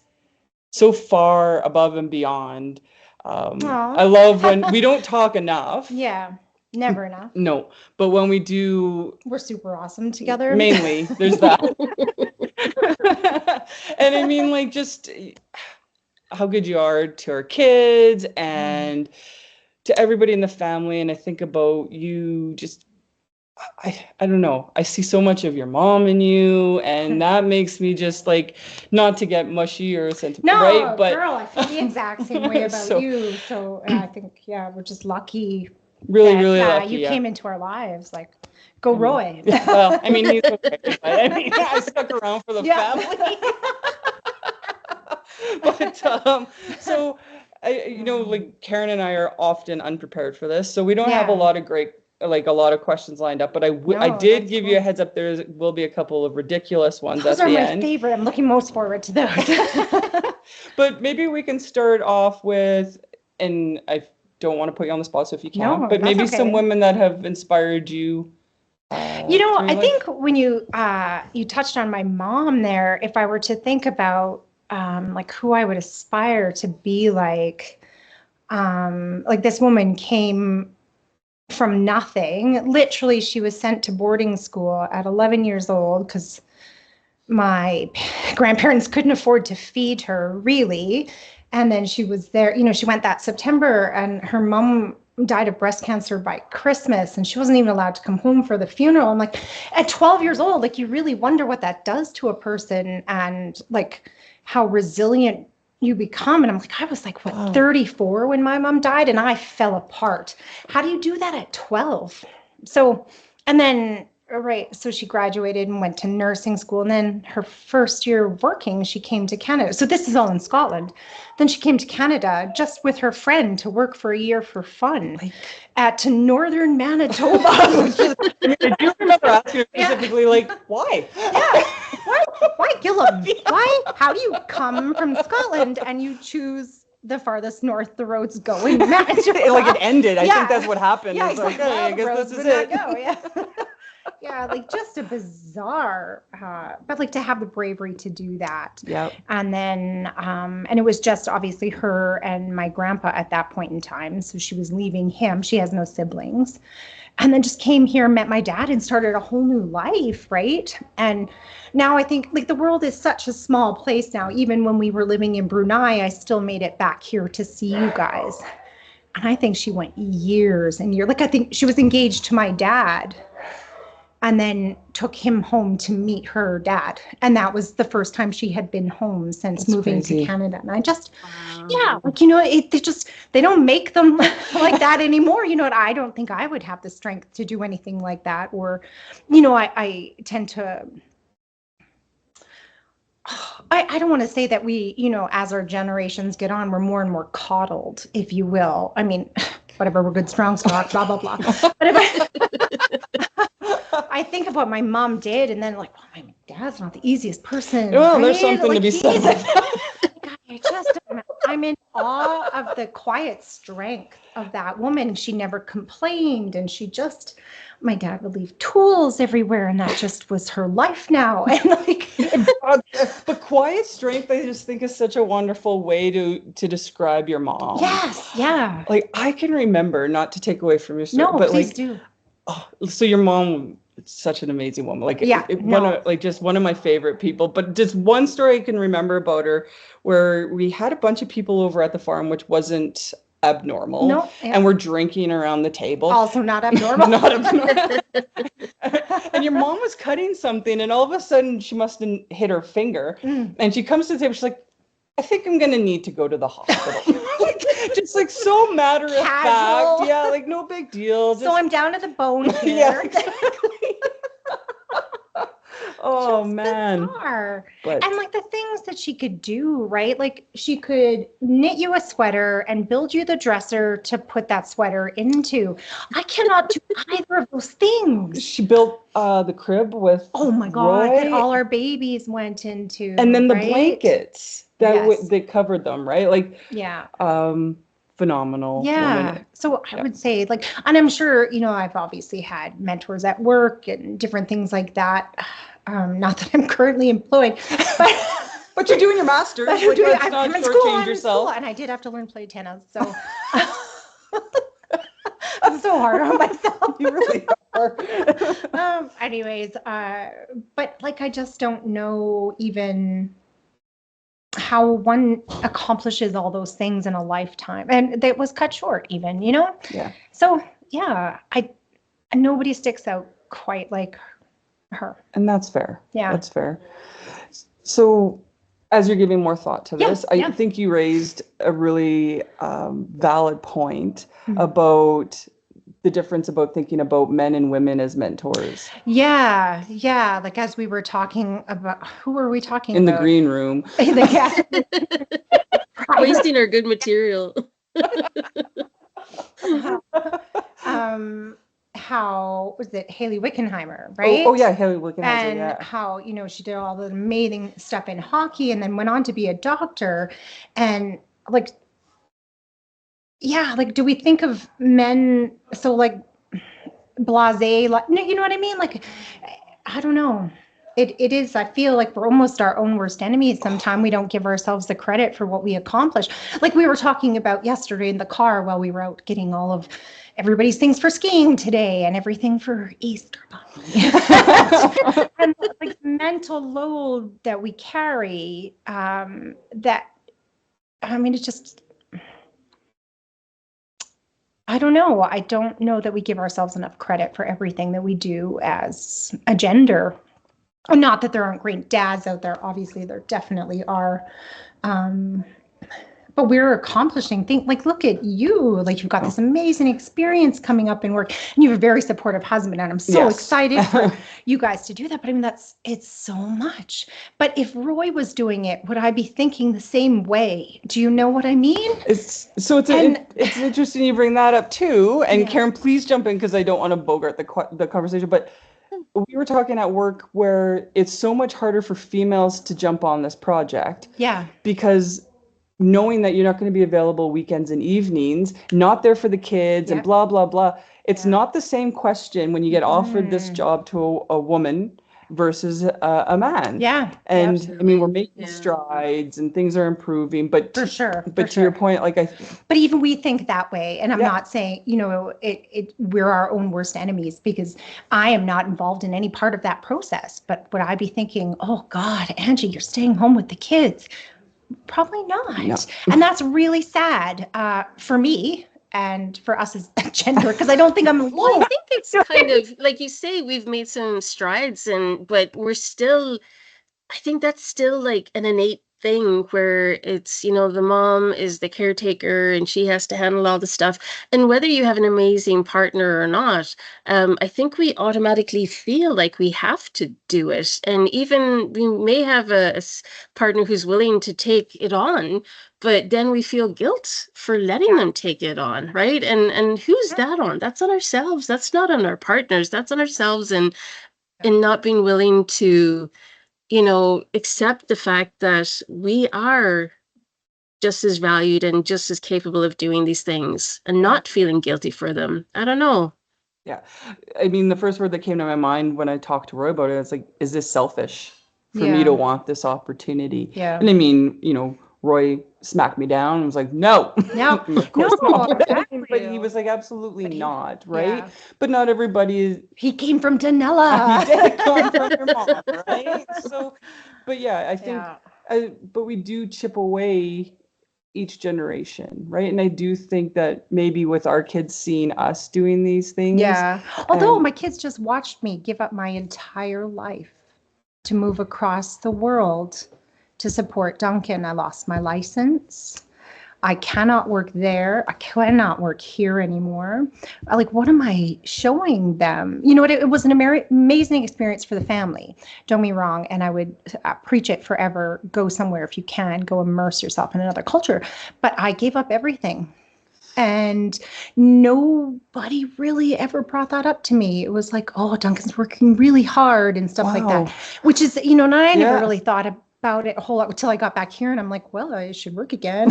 so far above and beyond. I love when we don't talk enough. Yeah. Never enough. No, but when we do, we're super awesome together. Mainly, there's that. And I mean, like, just how good you are to our kids and to everybody in the family. And I think about you, just, I don't know. I see so much of your mom in you, and that makes me just like, not to get mushy or sentimental, right? But girl, I feel the exact same way about you. So I think, we're just lucky. Really lucky. You came into our lives, like, go Roy. Well, I mean, he's okay, but I mean, I stuck around for the family. But so, like Karen and I are often unprepared for this, so we don't have a lot of questions lined up. But I did give you a heads up. There will be a couple of ridiculous ones those at the Those end. are my favorite. I'm looking most forward to those. But maybe we can start off with, and I don't want to put you on the spot, so if you can, but maybe some women that have inspired you. I think when you touched on my mom there, if I were to think about like who I would aspire to be like this woman came from nothing. Literally, she was sent to boarding school at 11 years old because my grandparents couldn't afford to feed her, really. And then she was there, she went that September, and her mom died of breast cancer by Christmas, and she wasn't even allowed to come home for the funeral. I'm like, at 12 years old, like, you really wonder what that does to a person and like how resilient you become. And I'm like, I was like, 34 when my mom died, and I fell apart. How do you do that at 12? So, and then, so she graduated and went to nursing school. And then her first year working, she came to Canada. So this is all in Scotland. Then she came to Canada just with her friend to work for a year for fun to northern Manitoba. I do remember asking her specifically, like, why? Yeah. Why Gillam? Why? How do you come from Scotland and you choose the farthest north the roads go in Manitoba? Like it ended. I Yeah. think that's what happened. Yeah, It's like, exactly. hey, Well, I the guess roads this is would not it. go, yeah. Yeah, like just a bizarre, but like to have the bravery to do that. Yep. And then, and it was just obviously her and my grandpa at that point in time. So she was leaving him. She has no siblings. And then just came here, met my dad, and started a whole new life, right? And now I think like the world is such a small place now. Even when we were living in Brunei, I still made it back here to see you guys. And I think she went years and years. Like I think she was engaged to my dad and then took him home to meet her dad. And that was the first time she had been home since That's moving crazy. to Canada. And I just, yeah, like, you know, they don't make them like that anymore. You know what? I don't think I would have the strength to do anything like that. Or, you know, I tend to, I don't want to say that we, you know, as our generations get on, we're more and more coddled, if you will. I mean, whatever, we're good, strong, smart, blah, blah, blah. But I think of what my mom did, and then like, well, my dad's not the easiest person. Well, right? there's something like, to be said. I'm in awe of the quiet strength of that woman. She never complained, and she just, my dad would leave tools everywhere, and that just was her life now. And like, But quiet strength, I just think is such a wonderful way to describe your mom. yes, yeah. Like I can remember, not to take away from your story, No, but please like, do. oh, so your mom, such an amazing woman. Like, Yeah, just one of my favorite people. But just one story I can remember about her, where we had a bunch of people over at the farm, which wasn't abnormal. No, yeah. And we're drinking around the table. Also not abnormal. Not abnormal. And your mom was cutting something, and all of a sudden she must have hit her finger. And she comes to the table. She's like, I think I'm gonna need to go to the hospital. Just like so matter of Casual. fact. Yeah, like no big deal. So I'm down to the bone here. Yeah, exactly. Oh Just man. bizarre. But And like the things that she could do, right? Like she could knit you a sweater and build you the dresser to put that sweater into. I cannot do either of those things. she built the crib with Oh my God, Roy, that all our babies went into. and then the right? blankets that Yes. that covered them, right? Like Yeah. phenomenal. Yeah. woman. So I would say like, and I'm sure, you know, I've obviously had mentors at work and different things like that. Not that I'm currently employed, but But you're doing your master's. But Like, let's I'm not in school, shortchange I'm in yourself. school, and I did have to learn play tennis, so I'm so hard on myself. You really are. Anyways, but like I just don't know even how one accomplishes all those things in a lifetime, and that was cut short, even, you know. Yeah. So yeah, nobody sticks out quite like her. And that's fair. Yeah. That's fair. So as you're giving more thought to Yeah, this, I yeah. think you raised a really valid point Mhm. about the difference about thinking about men and women as mentors. Yeah, yeah. Like as we were talking about, who were we talking In the about? green room. Wasting our good material. How was it Haley Wickenheimer, right? Oh yeah, Haley Wickenheiser, And yeah. how, you know, she did all the amazing stuff in hockey and then went on to be a doctor. And like, yeah, like, do we think of men so like blasé, like, no, you know what I mean? Like, I don't know. It is, I feel like we're almost our own worst enemies. Sometimes we don't give ourselves the credit for what we accomplish. Like we were talking about yesterday in the car while we were out getting all of everybody's things for skiing today and everything for Easter Bunny. And like the mental load that we carry, that, I mean, it's just, I don't know. I don't know that we give ourselves enough credit for everything that we do as a gender. Not that there aren't great dads out there. Obviously, there definitely are. But we're accomplishing things. Like, look at you. Like, you've got this amazing experience coming up in work. And you have a very supportive husband. And I'm so Yes. excited for you guys to do that. But I mean, it's so much. But if Roy was doing it, would I be thinking the same way? Do you know what I mean? It's And- interesting you bring that up too. And Yeah. Karen, please jump in because I don't want to bogart the conversation. But we were talking at work where it's so much harder for females to jump on this project Yeah. because knowing that you're not going to be available weekends and evenings, not there for the kids and Yep. blah, blah, blah. It's Yeah. not the same question when you get offered this job to a woman versus a man. Yeah. And Yep. I mean, we're making Yeah. strides and things are improving, but For sure. but to your point, like But even we think that way, and I'm Yeah. not saying, you know, we're our own worst enemies, because I am not involved in any part of that process. But would I be thinking, oh God, Angie, you're staying home with the kids? Probably not. No. And that's really sad for me and for us as a gender, because I don't think I'm Well, alone. I think it's kind of like you say, we've made some strides, but we're still, I think that's still like an innate thing where it's, the mom is the caretaker and she has to handle all the stuff. And whether you have an amazing partner or not, I think we automatically feel like we have to do it. And even we may have a partner who's willing to take it on, but then we feel guilt for letting them take it on, right? And who's that on? That's on ourselves. That's not on our partners. That's on ourselves, and not being willing to accept the fact that we are just as valued and just as capable of doing these things and not feeling guilty for them. I don't know. Yeah. I mean, the first word that came to my mind when I talked to Roy about it, it's like, is this selfish for me to want this opportunity? Yeah. And I mean, Roy smacked me down and was like, no. No, Of course no, not. exactly. But he was like, absolutely not, right? Yeah. But not everybody is. He came from Danella. He did come from your mom, right? So, but yeah, I think, but we do chip away each generation, right? And I do think that maybe with our kids seeing us doing these things. Yeah. Although my kids just watched me give up my entire life to move across the world to support Duncan. I lost my license. I cannot work there. I cannot work here anymore. Like, what am I showing them? You know what? It was an amazing experience for the family. Don't get me wrong. And I would preach it forever. Go somewhere if you can. Go immerse yourself in another culture. But I gave up everything. And nobody really ever brought that up to me. It was like, oh, Duncan's working really hard and stuff like that. Which is, and I never really thought about it a whole lot until I got back here, and I'm like, well, I should work again.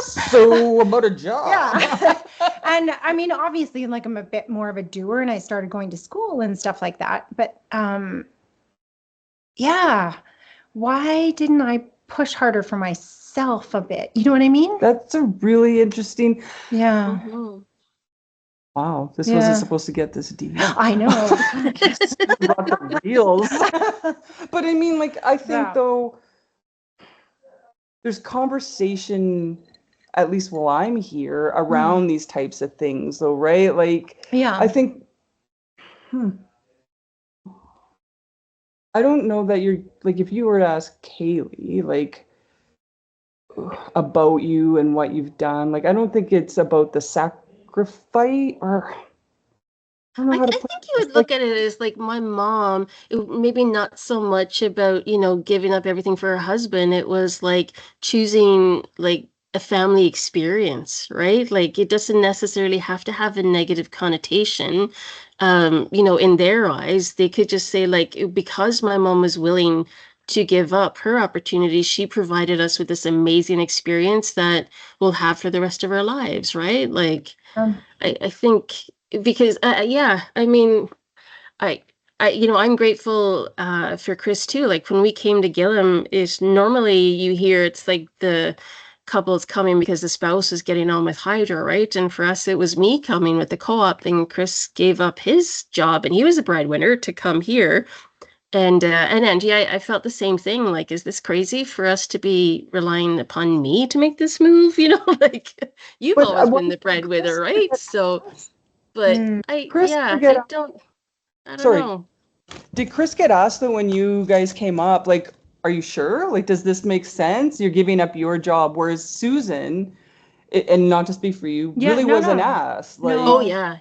So about a job. Yeah. And I mean, obviously, like, I'm a bit more of a doer, and I started going to school and stuff like that. But yeah, why didn't I push harder for myself a bit? You know what I mean? That's a really interesting. Yeah. Mhm. Wow, this wasn't supposed to get this deep. I know. Brought the reels. But I mean, like, I think though, there's conversation, at least while I'm here, around these types of things, though, right? Like, I think, I don't know that you're, like, if you were to ask Kaylee, like, about you and what you've done, like, I don't think it's about the sacrifice, or I don't know how to put think you would look at it as like my mom, maybe not so much about, giving up everything for her husband. It was like choosing like a family experience, right? Like, it doesn't necessarily have to have a negative connotation. In their eyes, they could just say, like, because my mom was willing to give up her opportunities, she provided us with this amazing experience that we'll have for the rest of our lives, right? Like, I think because I mean, I'm grateful for Chris too. Like, when we came to Gillam, is normally you hear it's like the couple's coming because the spouse is getting on with Hydra, right? And for us, it was me coming with the co-op thing. Chris gave up his job, and he was a breadwinner, to come here. And Angie, I felt the same thing. Like, is this crazy for us to be relying upon me to make this move? Like, you've always been the breadwinner, right? So, but I don't know. Did Chris get asked though when you guys came up, like, are you sure? Like, does this make sense? You're giving up your job, whereas Susan, and not to speak for you, really wasn't asked. Like, oh yeah.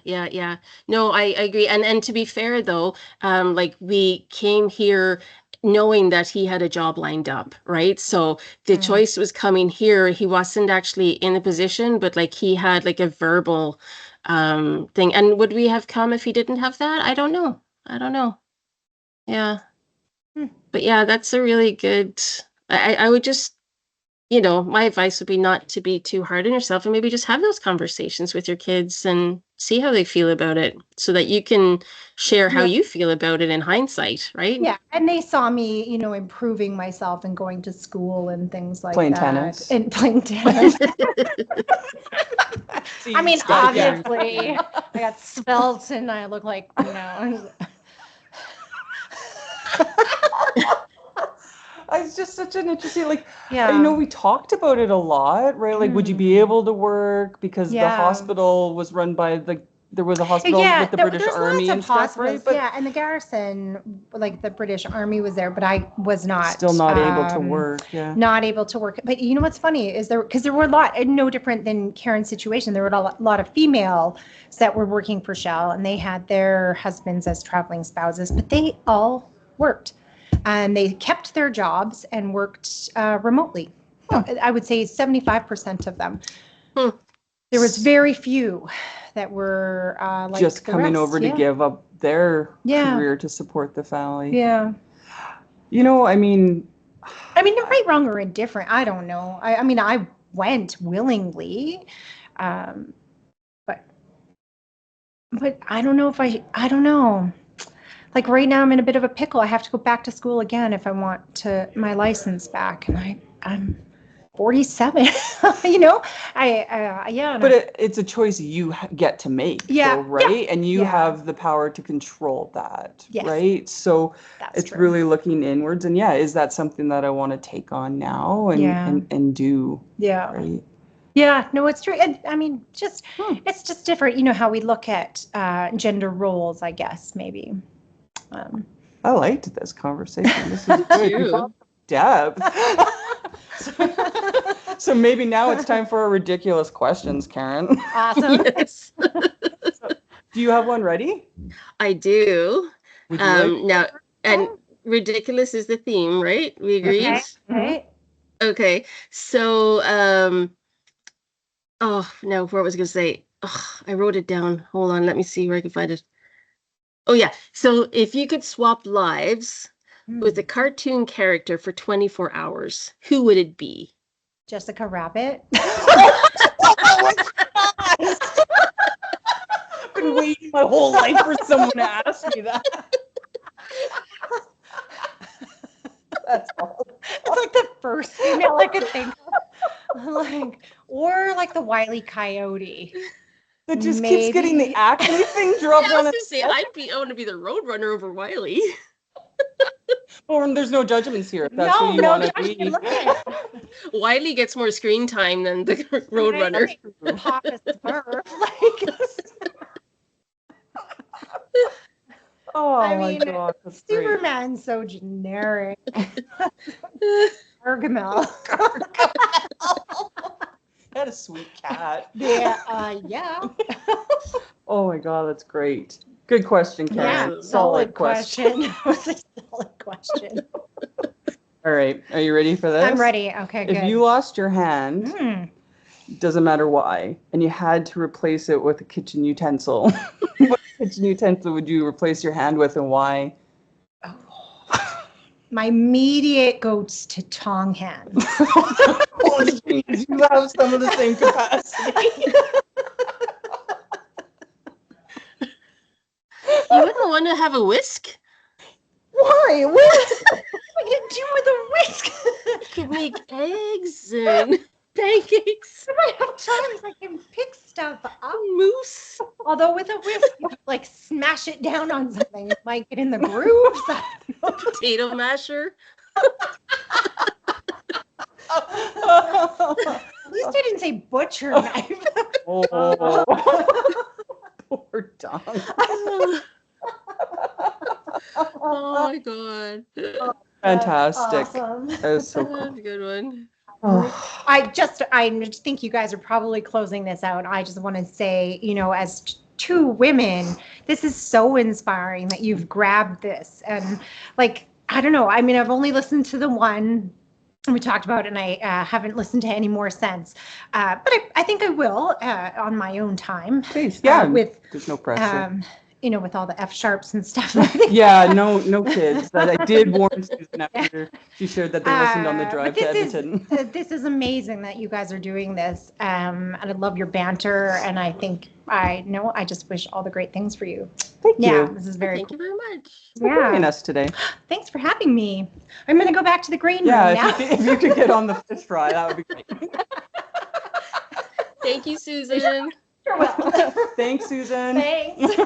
No, I agree. And to be fair though, like, we came here knowing that he had a job lined up, right? So the choice was coming here. He wasn't actually in the position, but like, he had like a verbal thing. And would we have come if he didn't have that? I don't know. I don't know. Yeah. Hmm. But yeah, that's a really good, I would just, my advice would be not to be too hard on yourself and maybe just have those conversations with your kids and see how they feel about it so that you can share how Yeah. you feel about it in hindsight, right? Yeah, and they saw me, improving myself and going to school and things like Playing that. tennis. And playing tennis. See, I mean, start again. obviously, I got svelte and I look like, It's just such an interesting, like, yeah. we talked about it a lot, right? Like, would you be able to work because the Yeah. hospital was run by there was a hospital with the British there's Army lots and of stuff, hospitals, right? But yeah, and the garrison, like the British Army was there, but I was not still not able to work, yeah. not able to work. But you know what's funny is because there were a lot, no different than Karen's situation. There were a lot of females that were working for Shell, and they had their husbands as traveling spouses, but they all worked, and they kept their jobs and worked remotely. I would say 75% of them. There was very few that were like just the coming rest. over to give up their career to support the family. Yeah. I mean, right, wrong, or indifferent. I don't know. I mean, I went willingly, but I don't know if I don't know. Like right now, I'm in a bit of a pickle. I have to go back to school again if I want my license back, and I'm 47. Yeah. But it's a choice you get to make, Yeah, though, right? yeah, And you yeah. have the power to control that, Yes. right? So That's it's true. really looking inwards, and is that something that I want to take on now and do? Yeah. Right. Yeah, no, it's true. And I mean, it's just different, how we look at gender roles, I guess, maybe. I liked this conversation. This is good. We found depth. So maybe now it's time for our ridiculous questions, Karen. Awesome. Yes. Do you have one ready? I do. Would you like Now, and ridiculous is the theme, right? We agreed? Okay. Okay. So, oh, no, what was I going to say? Oh, I wrote it down. Hold on. Let me see where I can find it. Oh, yeah. So if you could swap lives with a cartoon character for 24 hours, who would it be? Jessica Rabbit. I've been waiting my whole life for someone to ask me that. That's awesome. It's like the first female I could think of. Or like the Wile E. Coyote. That just keeps getting the acne thing dropped on it. I want to be the Roadrunner over Wiley. Or there's no judgments here. If that's who you want to be. Wiley gets more screen time than the Roadrunner. Pop is Smurf. My God, that's Superman's so generic. Gargamel. That a sweet cat. Yeah. Yeah. Oh my God, that's great. Good question, Karen. Yeah, solid question. That was a solid question. All right, are you ready for this? I'm ready. Okay, good. If you lost your hand, doesn't matter why, and you had to replace it with a kitchen utensil, what kitchen utensil would you replace your hand with, and why? My immediate goes to tong hands. Oh, geez, you have some of the same capacity. You wouldn't want to have a whisk? Why? What? What can you do with a whisk? You could make eggs and pancakes. If I have times I can pick stuff up. Mousse. Although with a whisk, you could, smash it down on something. It might get in the grooves. Potato masher. At least I didn't say butcher knife. Oh, poor tongue. Oh my God. Fantastic. Awesome. That was so cool. That's a good one. I just think you guys are probably closing this out. I just want to say, as two women, this is so inspiring that you've grabbed this. And I don't know. I mean, I've only listened to the one we talked about, and I haven't listened to any more since. But I think I will on my own time. Please, yeah. There's no pressure. with all the F sharps and stuff. Yeah, no kids. That I did warn Susan after she shared that they listened on the drive to Edmonton. This is amazing that you guys are doing this. And I love your banter. And I just wish all the great things for you. Thank you. This is very Thank cool. you very much. For joining us today. Thanks for having me. I'm going to go back to the green room Yeah, now. if you could get on the fish fry, that would be great. Thank you, Susan. You're welcome. Thanks, Susan. Thanks.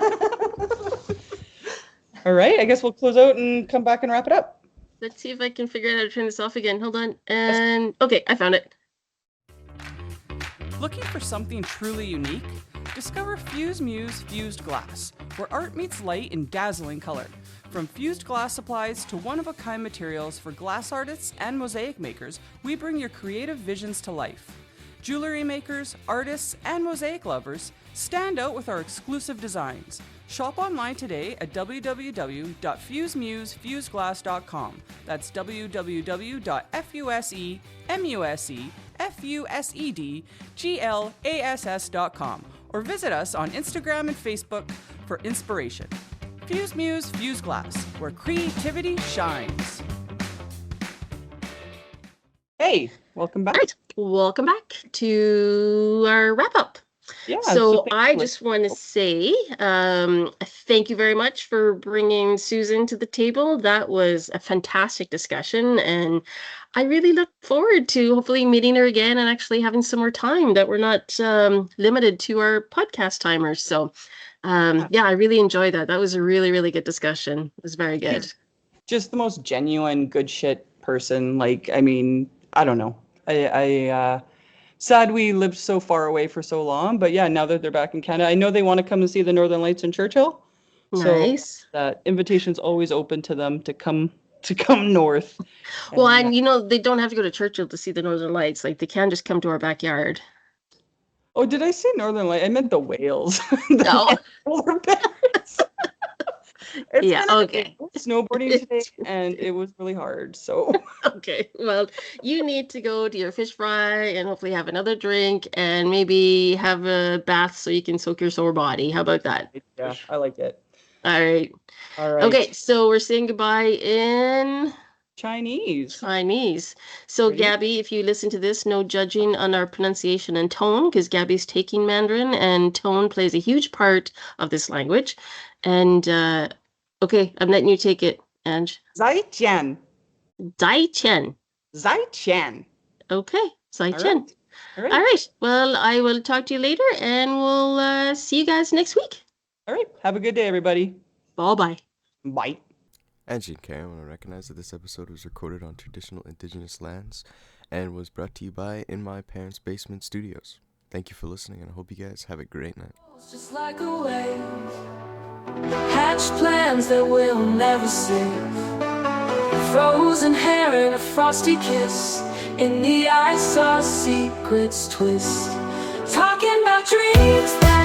All right, I guess we'll close out and come back and wrap it up. Let's see if I can figure out how to turn this off again. Hold on. And okay, I found it. Looking for something truly unique? Discover Fuse Muse Fused Glass, where art meets light in dazzling color. From fused glass supplies to one-of-a-kind materials for glass artists and mosaic makers, we bring your creative visions to life. Jewelry makers, artists, and mosaic lovers stand out with our exclusive designs. Shop online today at www.fusemusefuseglass.com. That's www.fusemusefuseglass.com. Or visit us on Instagram and Facebook for inspiration. Fuse Muse Fuse Glass, where creativity shines. Hey, welcome back. All right, welcome back to our wrap up. Yeah. So thanks I for just want to say thank you very much for bringing Susan to the table. That was a fantastic discussion, and I really look forward to hopefully meeting her again and actually having some more time that we're not limited to our podcast timers. So yeah, I really enjoyed that. That was a really, really good discussion. It was very good. Just the most genuine, good shit person. Like, I mean, I don't know. I sad we lived so far away for so long, but yeah, now that they're back in Canada, I know they want to come and see the Northern Lights in Churchill. Nice. So that invitation's always open to them to come north. Well, and they don't have to go to Churchill to see the Northern Lights. Like, they can just come to our backyard. Oh, did I say Northern Light? I meant the whales. No. Polar bears. Yeah, okay. Snowboarding today, and it was really hard. So Okay, well, you need to go to your fish fry and hopefully have another drink and maybe have a bath so you can soak your sore body. How about that? yeah, I like it. All right. Okay, so we're saying goodbye in Chinese. So Ready? Gabby, if you listen to this, no judging on our pronunciation and tone, because Gabby's taking Mandarin and tone plays a huge part of this language. And okay, I'm letting you take it, Ange. Zai Qian. Dai Chen. Zai Qian. Okay, Zai Chen. All right. All right. Well, I will talk to you later, and we'll see you guys next week. All right. Have a good day, everybody. Bye-bye. Bye. Angie and Karen want to recognize that this episode was recorded on traditional Indigenous lands and was brought to you by In My Parents' Basement Studios. Thank you for listening, and I hope you guys have a great night. Just like a wave, hatch plans that we'll never see. Frozen hair and a frosty kiss. In the ice, our secrets twist. Talking about dreams that